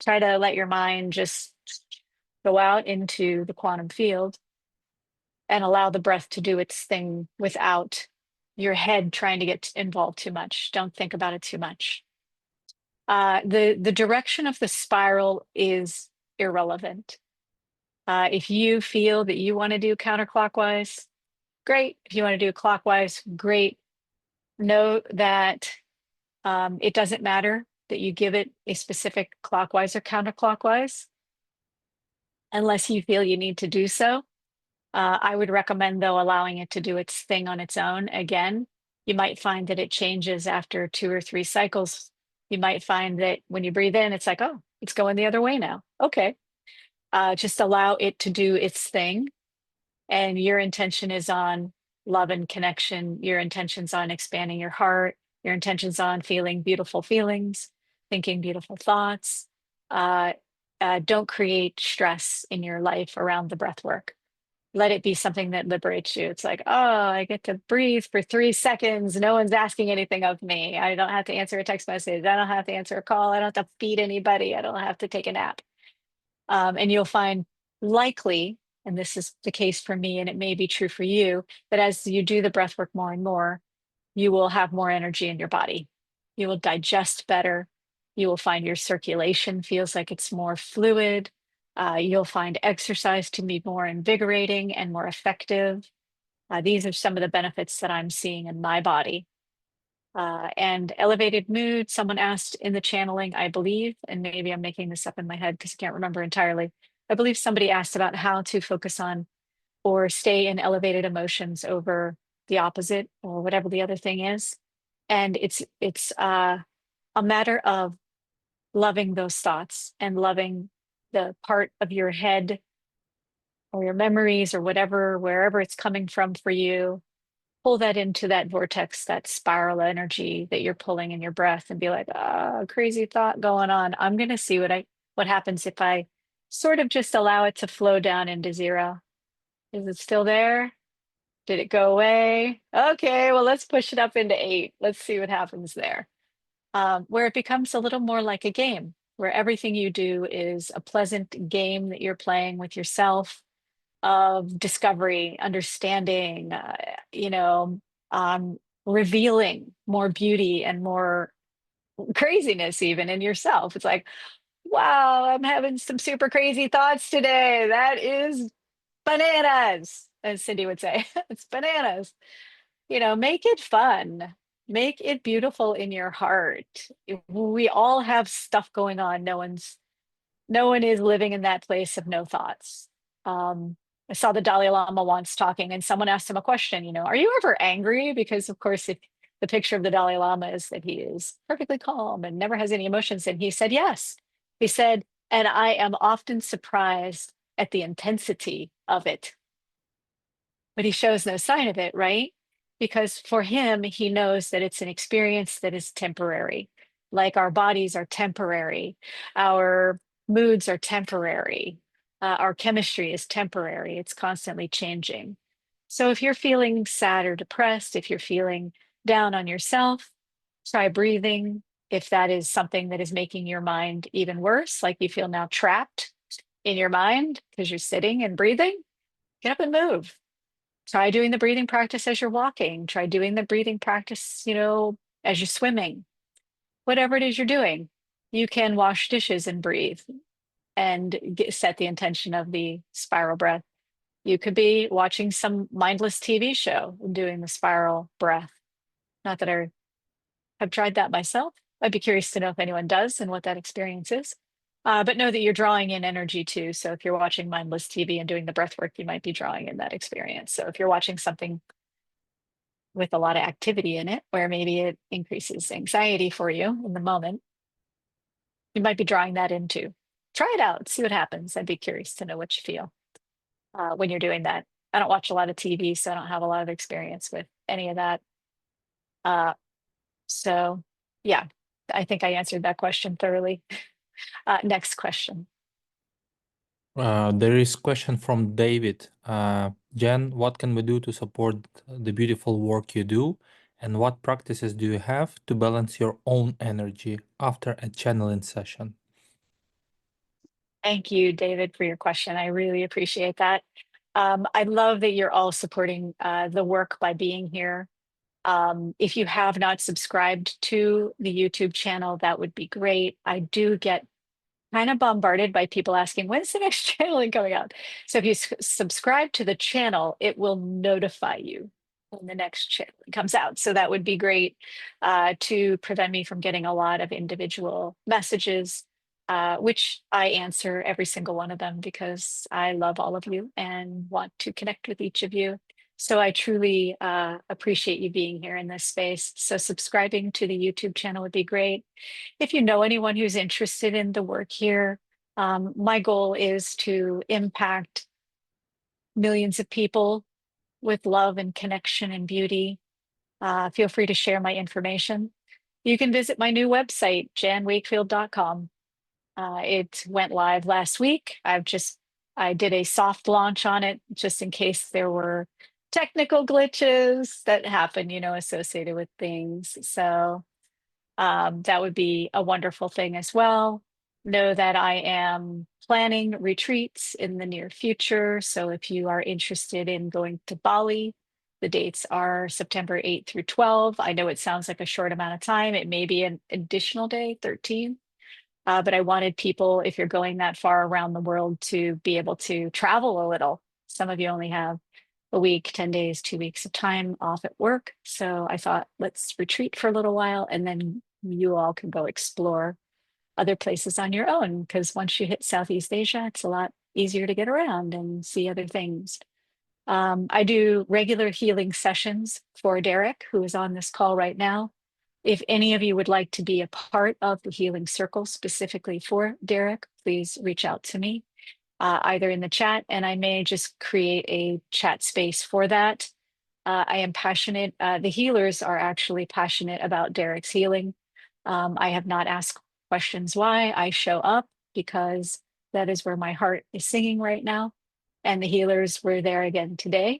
Try to let your mind just go out into the quantum field and allow the breath to do its thing without your head trying to get involved too much. Don't think about it too much. The direction of the spiral is irrelevant. If you feel that you want to do counterclockwise, great. If you want to do clockwise, great. Know that it doesn't matter that you give it a specific clockwise or counterclockwise, unless you feel you need to do so. I would recommend, though, allowing it to do its thing on its own. Again, you might find that it changes after 2 or 3 cycles. You might find that when you breathe in, it's like, oh, it's going the other way now. Okay. Just allow it to do its thing. And your intention is on love and connection. Your intention's on expanding your heart. Your intention's on feeling beautiful feelings, thinking beautiful thoughts. Don't create stress in your life around the breath work. Let it be something that liberates you. It's like, oh, I get to breathe for 3 seconds. No one's asking anything of me. I don't have to answer a text message. I don't have to answer a call. I don't have to feed anybody. I don't have to take a nap. And you'll find, likely, and this is the case for me, and it may be true for you, that as you do the breath work more and more, you will have more energy in your body. You will digest better. You will find your circulation feels like it's more fluid. You'll find exercise to be more invigorating and more effective. These are some of the benefits that I'm seeing in my body. And elevated mood, someone asked in the channeling, I believe, and maybe I'm making this up in my head because I can't remember entirely. I believe somebody asked about how to focus on or stay in elevated emotions over the opposite or whatever the other thing is. And it's a matter of loving those thoughts and loving the part of your head or your memories or whatever, wherever it's coming from for you. Pull that into that vortex, that spiral energy that you're pulling in your breath, and be like, ah, crazy thought going on. I'm going to see what happens if I sort of just allow it to flow down into 0. Is it still there? Did it go away? Okay, well, let's push it up into 8. Let's see what happens there. Where it becomes a little more like a game, where everything you do is a pleasant game that you're playing with yourself, of discovery, understanding, revealing more beauty and more craziness even in yourself. It's like, wow, I'm having some super crazy thoughts today. That is bananas, as Cindy would say. It's bananas. Make it fun. Make it beautiful in your heart. We all have stuff going on. No one is living in that place of no thoughts. I saw the Dalai Lama once talking, and someone asked him a question, are you ever angry? Because of course, if the picture of the Dalai Lama is that he is perfectly calm and never has any emotions, and he said, yes. He said, and I am often surprised at the intensity of it. But he shows no sign of it, right? Because for him, he knows that it's an experience that is temporary. Like our bodies are temporary, our moods are temporary, our chemistry is temporary, it's constantly changing. So if you're feeling sad or depressed, if you're feeling down on yourself, try breathing. If that is something that is making your mind even worse, like you feel now trapped in your mind because you're sitting and breathing, get up and move. Try doing the breathing practice as you're walking. Try doing the breathing practice, as you're swimming. Whatever it is you're doing, you can wash dishes and breathe and set the intention of the spiral breath. You could be watching some mindless TV show and doing the spiral breath. Not that I have tried that myself. I'd be curious to know if anyone does and what that experience is. But know that you're drawing in energy too. So if you're watching mindless TV and doing the breath work, you might be drawing in that experience. So if you're watching something with a lot of activity in it, where maybe it increases anxiety for you in the moment, you might be drawing that into. Try it out, see what happens. I'd be curious to know what you feel when you're doing that. I don't watch a lot of TV, so I don't have a lot of experience with any of that. So yeah, I think I answered that question thoroughly. Next question. There is question from David. Jen, what can we do to support the beautiful work you do? And what practices do you have to balance your own energy after a channeling session? Thank you, David, for your question. I really appreciate that. I love that you're all supporting the work by being here. If you have not subscribed to the YouTube channel, that would be great. I do get kind of bombarded by people asking, when's the next channeling coming out? So if you subscribe to the channel, it will notify you when the next channeling comes out. So that would be great to prevent me from getting a lot of individual messages, which I answer every single one of them because I love all of you and want to connect with each of you. So I truly appreciate you being here in this space. So subscribing to the YouTube channel would be great. If you know anyone who's interested in the work here, my goal is to impact millions of people with love and connection and beauty. Feel free to share my information. You can visit my new website, janwakefield.com. It went live last week. I did a soft launch on it just in case there were technical glitches that happen, associated with things. So that would be a wonderful thing as well. Know that I am planning retreats in the near future. So if you are interested in going to Bali, the dates are September 8th through 12th. I know it sounds like a short amount of time. It may be an additional day, 13. But I wanted people, if you're going that far around the world, to be able to travel a little. Some of you only have a week, 10 days, 2 weeks of time off at work. So I thought, let's retreat for a little while and then you all can go explore other places on your own. Because once you hit Southeast Asia, it's a lot easier to get around and see other things. I do regular healing sessions for Derek, who is on this call right now. If any of you would like to be a part of the healing circle specifically for Derek, please reach out to me, either in the chat, and I may just create a chat space for that. I am passionate. The healers are actually passionate about Derek's healing. I have not asked questions why. I show up because that is where my heart is singing right now. And the healers were there again today,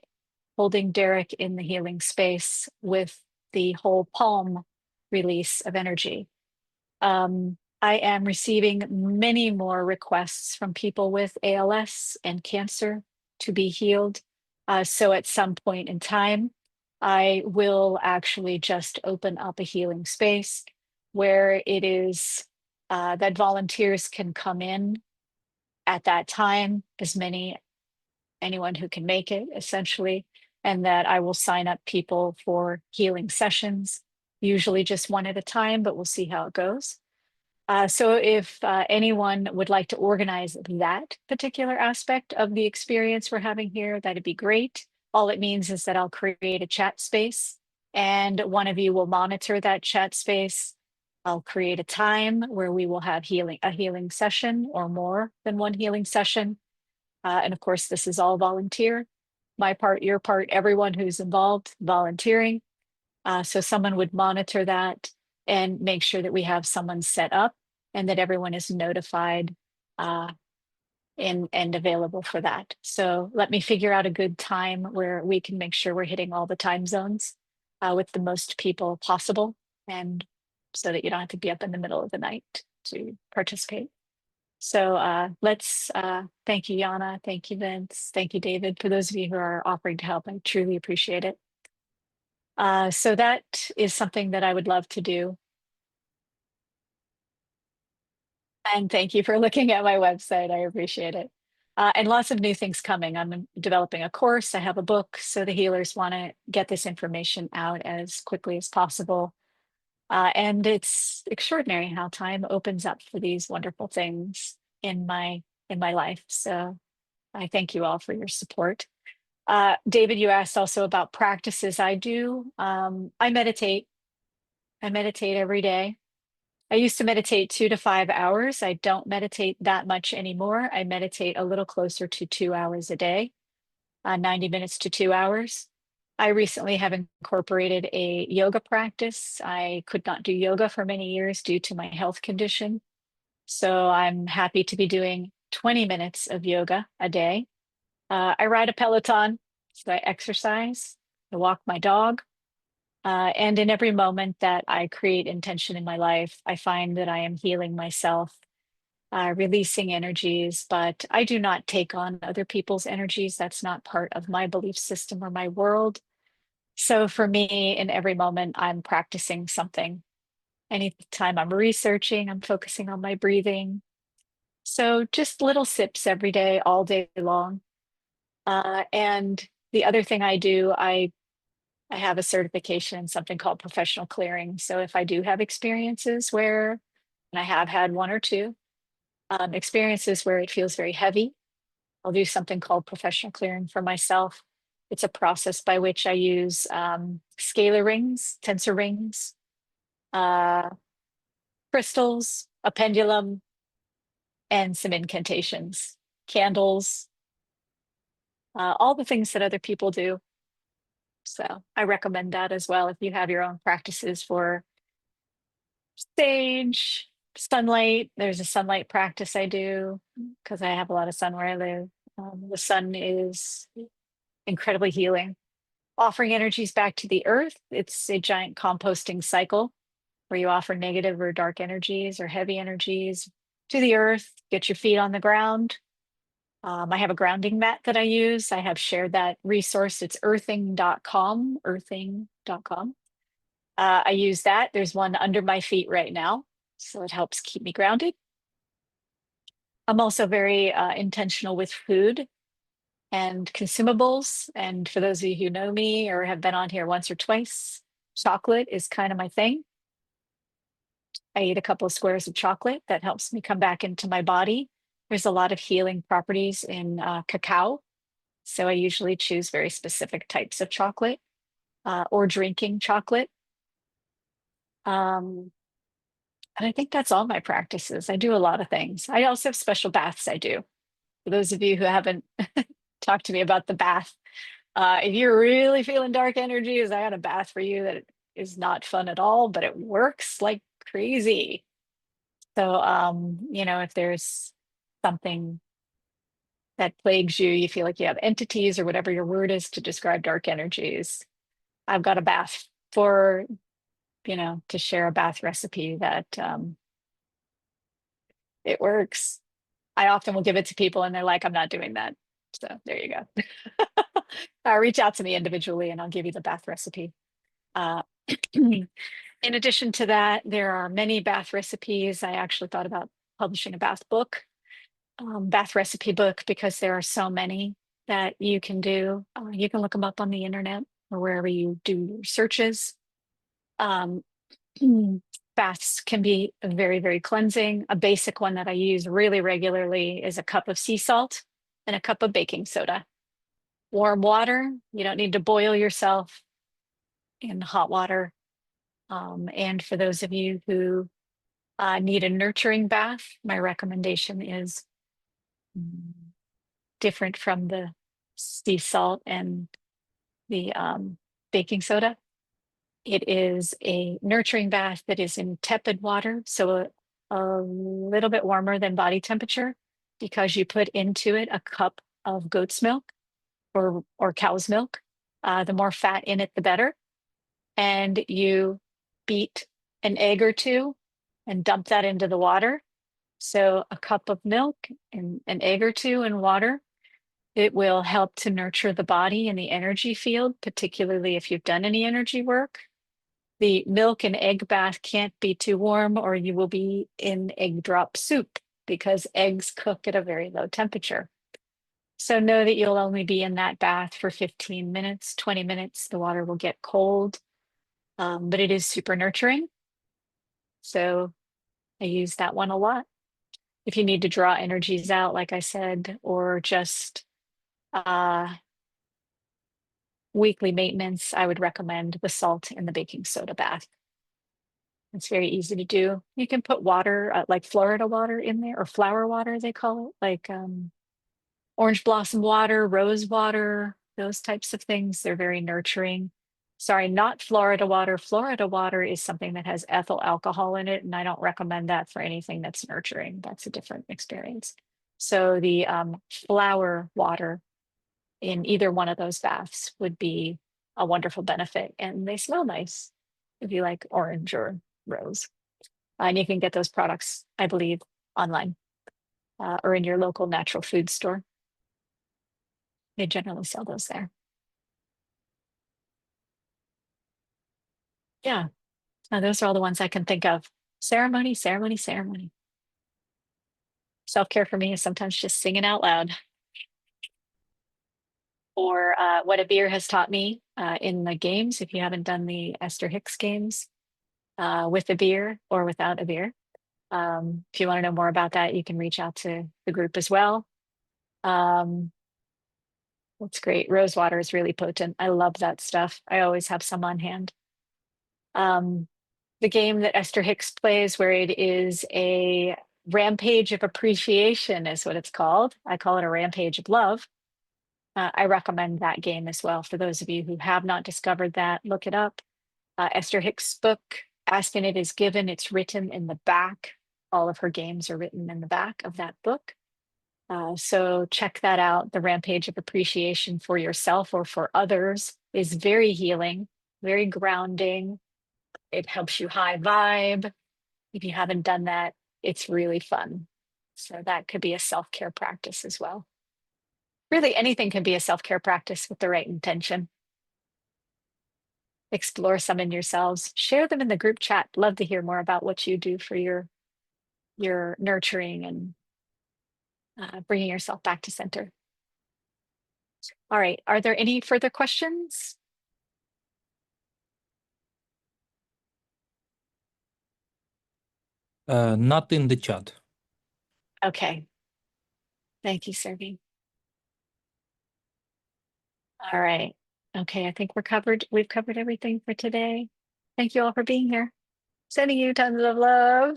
holding Derek in the healing space with the whole palm release of energy. I am receiving many more requests from people with ALS and cancer to be healed. So at some point in time, I will actually just open up a healing space where it is that volunteers can come in at that time, anyone who can make it, essentially, and that I will sign up people for healing sessions, usually just one at a time, but we'll see how it goes. So if anyone would like to organize that particular aspect of the experience we're having here, that'd be great. All it means is that I'll create a chat space and one of you will monitor that chat space. I'll create a time where we will have a healing session or more than one healing session. And of course, this is all volunteer. My part, your part, everyone who's involved volunteering. So someone would monitor that and make sure that we have someone set up and that everyone is notified and available for that. So let me figure out a good time where we can make sure we're hitting all the time zones with the most people possible, and so that you don't have to be up in the middle of the night to participate. So let's thank you, Yana. Thank you, Vince. Thank you, David. For those of you who are offering to help, I truly appreciate it. So that is something that I would love to do. And thank you for looking at my website. I appreciate it. And lots of new things coming. I'm developing a course. I have a book. So the healers want to get this information out as quickly as possible. And it's extraordinary how time opens up for these wonderful things in my life. So I thank you all for your support. David, you asked also about practices I do. I meditate. I meditate every day. I used to meditate 2 to 5 hours. I don't meditate that much anymore. I meditate a little closer to 2 hours a day, 90 minutes to 2 hours. I recently have incorporated a yoga practice. I could not do yoga for many years due to my health condition. So I'm happy to be doing 20 minutes of yoga a day. I ride a Peloton, so I exercise, I walk my dog. And in every moment that I create intention in my life, I find that I am healing myself, releasing energies, but I do not take on other people's energies. That's not part of my belief system or my world. So for me, in every moment, I'm practicing something. Anytime I'm researching, I'm focusing on my breathing. So just little sips every day, all day long. And the other thing I do, I have a certification in something called professional clearing. So if I do have experiences where, and I have had one or two, experiences where it feels very heavy, I'll do something called professional clearing for myself. It's a process by which I use scalar rings, tensor rings, uh, crystals, a pendulum, and some incantations, candles, all the things that other people do. So I recommend that as well if you have your own practices for sage, sunlight. There's a sunlight practice I do because I have a lot of sun where I live. The sun is incredibly healing. Offering energies back to the earth, it's a giant composting cycle where you offer negative or dark energies or heavy energies to the earth, get your feet on the ground. I have a grounding mat that I use. I have shared that resource. It's earthing.com, earthing.com. I use that. There's one under my feet right now, so it helps keep me grounded. I'm also very intentional with food and consumables. And for those of you who know me or have been on here once or twice, chocolate is kind of my thing. I eat a couple of squares of chocolate. That helps me come back into my body. There's a lot of healing properties in cacao. So I usually choose very specific types of chocolate or drinking chocolate. And I think that's all my practices. I do a lot of things. I also have special baths I do. For those of you who haven't talked to me about the bath, if you're really feeling dark energies, I got a bath for you that is not fun at all, but it works like crazy. So, if there's something that plagues you, you feel like you have entities or whatever your word is to describe dark energies, I've got a bath for, to share a bath recipe that it works. I often will give it to people and they're like, I'm not doing that. So there you go. Reach out to me individually and I'll give you the bath recipe. Uh, in addition to that, there are many bath recipes. I actually thought about publishing a bath book, bath recipe book, because there are so many that you can do. You can look them up on the internet or wherever you do your searches. Um, Baths can be very, very cleansing. A basic one that I use really regularly is a cup of sea salt and a cup of baking soda. Warm water, you don't need to boil yourself in hot water. And for those of you who need a nurturing bath, my recommendation is different from the sea salt and the baking soda. It is a nurturing bath that is in tepid water, so a little bit warmer than body temperature, because you put into it a cup of goat's milk or cow's milk. The more fat in it, the better. And you beat an egg or two and dump that into the water. So a cup of milk and an egg or two in water. It will help to nurture the body and the energy field, particularly if you've done any energy work. The milk and egg bath can't be too warm or you will be in egg drop soup because eggs cook at a very low temperature. So know that you'll only be in that bath for 15 minutes, 20 minutes. The water will get cold, but it is super nurturing. So I use that one a lot. If you need to draw energies out, like I said, or just weekly maintenance, I would recommend the salt and the baking soda bath. It's very easy to do. You can put water, like Florida water in there, or flower water, they call it, like orange blossom water, rose water, those types of things. They're very nurturing. Sorry, not Florida water. Florida water is something that has ethyl alcohol in it, and I don't recommend that for anything that's nurturing. That's a different experience. So the flower water in either one of those baths would be a wonderful benefit, and they smell nice if you like orange or rose. And you can get those products, I believe, online or in your local natural food store. They generally sell those there. Yeah, those are all the ones I can think of. Ceremony, ceremony, ceremony. Self-care for me is sometimes just singing out loud. Or what a beer has taught me in the games, if you haven't done the Esther Hicks games with a beer or without a beer. If you want to know more about that, you can reach out to the group as well. That's great. Rose water is really potent. I love that stuff. I always have some on hand. The game that Esther Hicks plays, where it is a rampage of appreciation, is what it's called. I call it a rampage of love. I recommend that game as well. For those of you who have not discovered that, look it up. Esther Hicks' book, Ask and It Is Given, it's written in the back. All of her games are written in the back of that book. So check that out. The rampage of appreciation for yourself or for others is very healing, very grounding. It helps you high vibe. If you haven't done that, it's really fun. So that could be a self-care practice as well. Really, anything can be a self-care practice with the right intention. Explore some in yourselves. Share them in the group chat. Love to hear more about what you do for your nurturing and bringing yourself back to center. All right. Are there any further questions? Not in the chat. Okay. Thank you, Sergey. All right. Okay, I think we're covered. We've covered everything for today. Thank you all for being here. Sending you tons of love.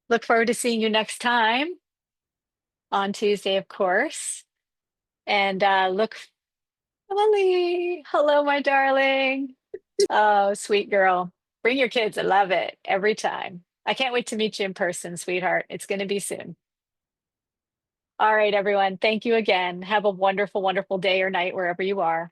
Look forward to seeing you next time on Tuesday, of course. And look, Emily, hello, my darling. Oh, sweet girl. Bring your kids. I love it every time. I can't wait to meet you in person, sweetheart. It's going to be soon. All right, everyone. Thank you again. Have a wonderful, wonderful day or night wherever you are.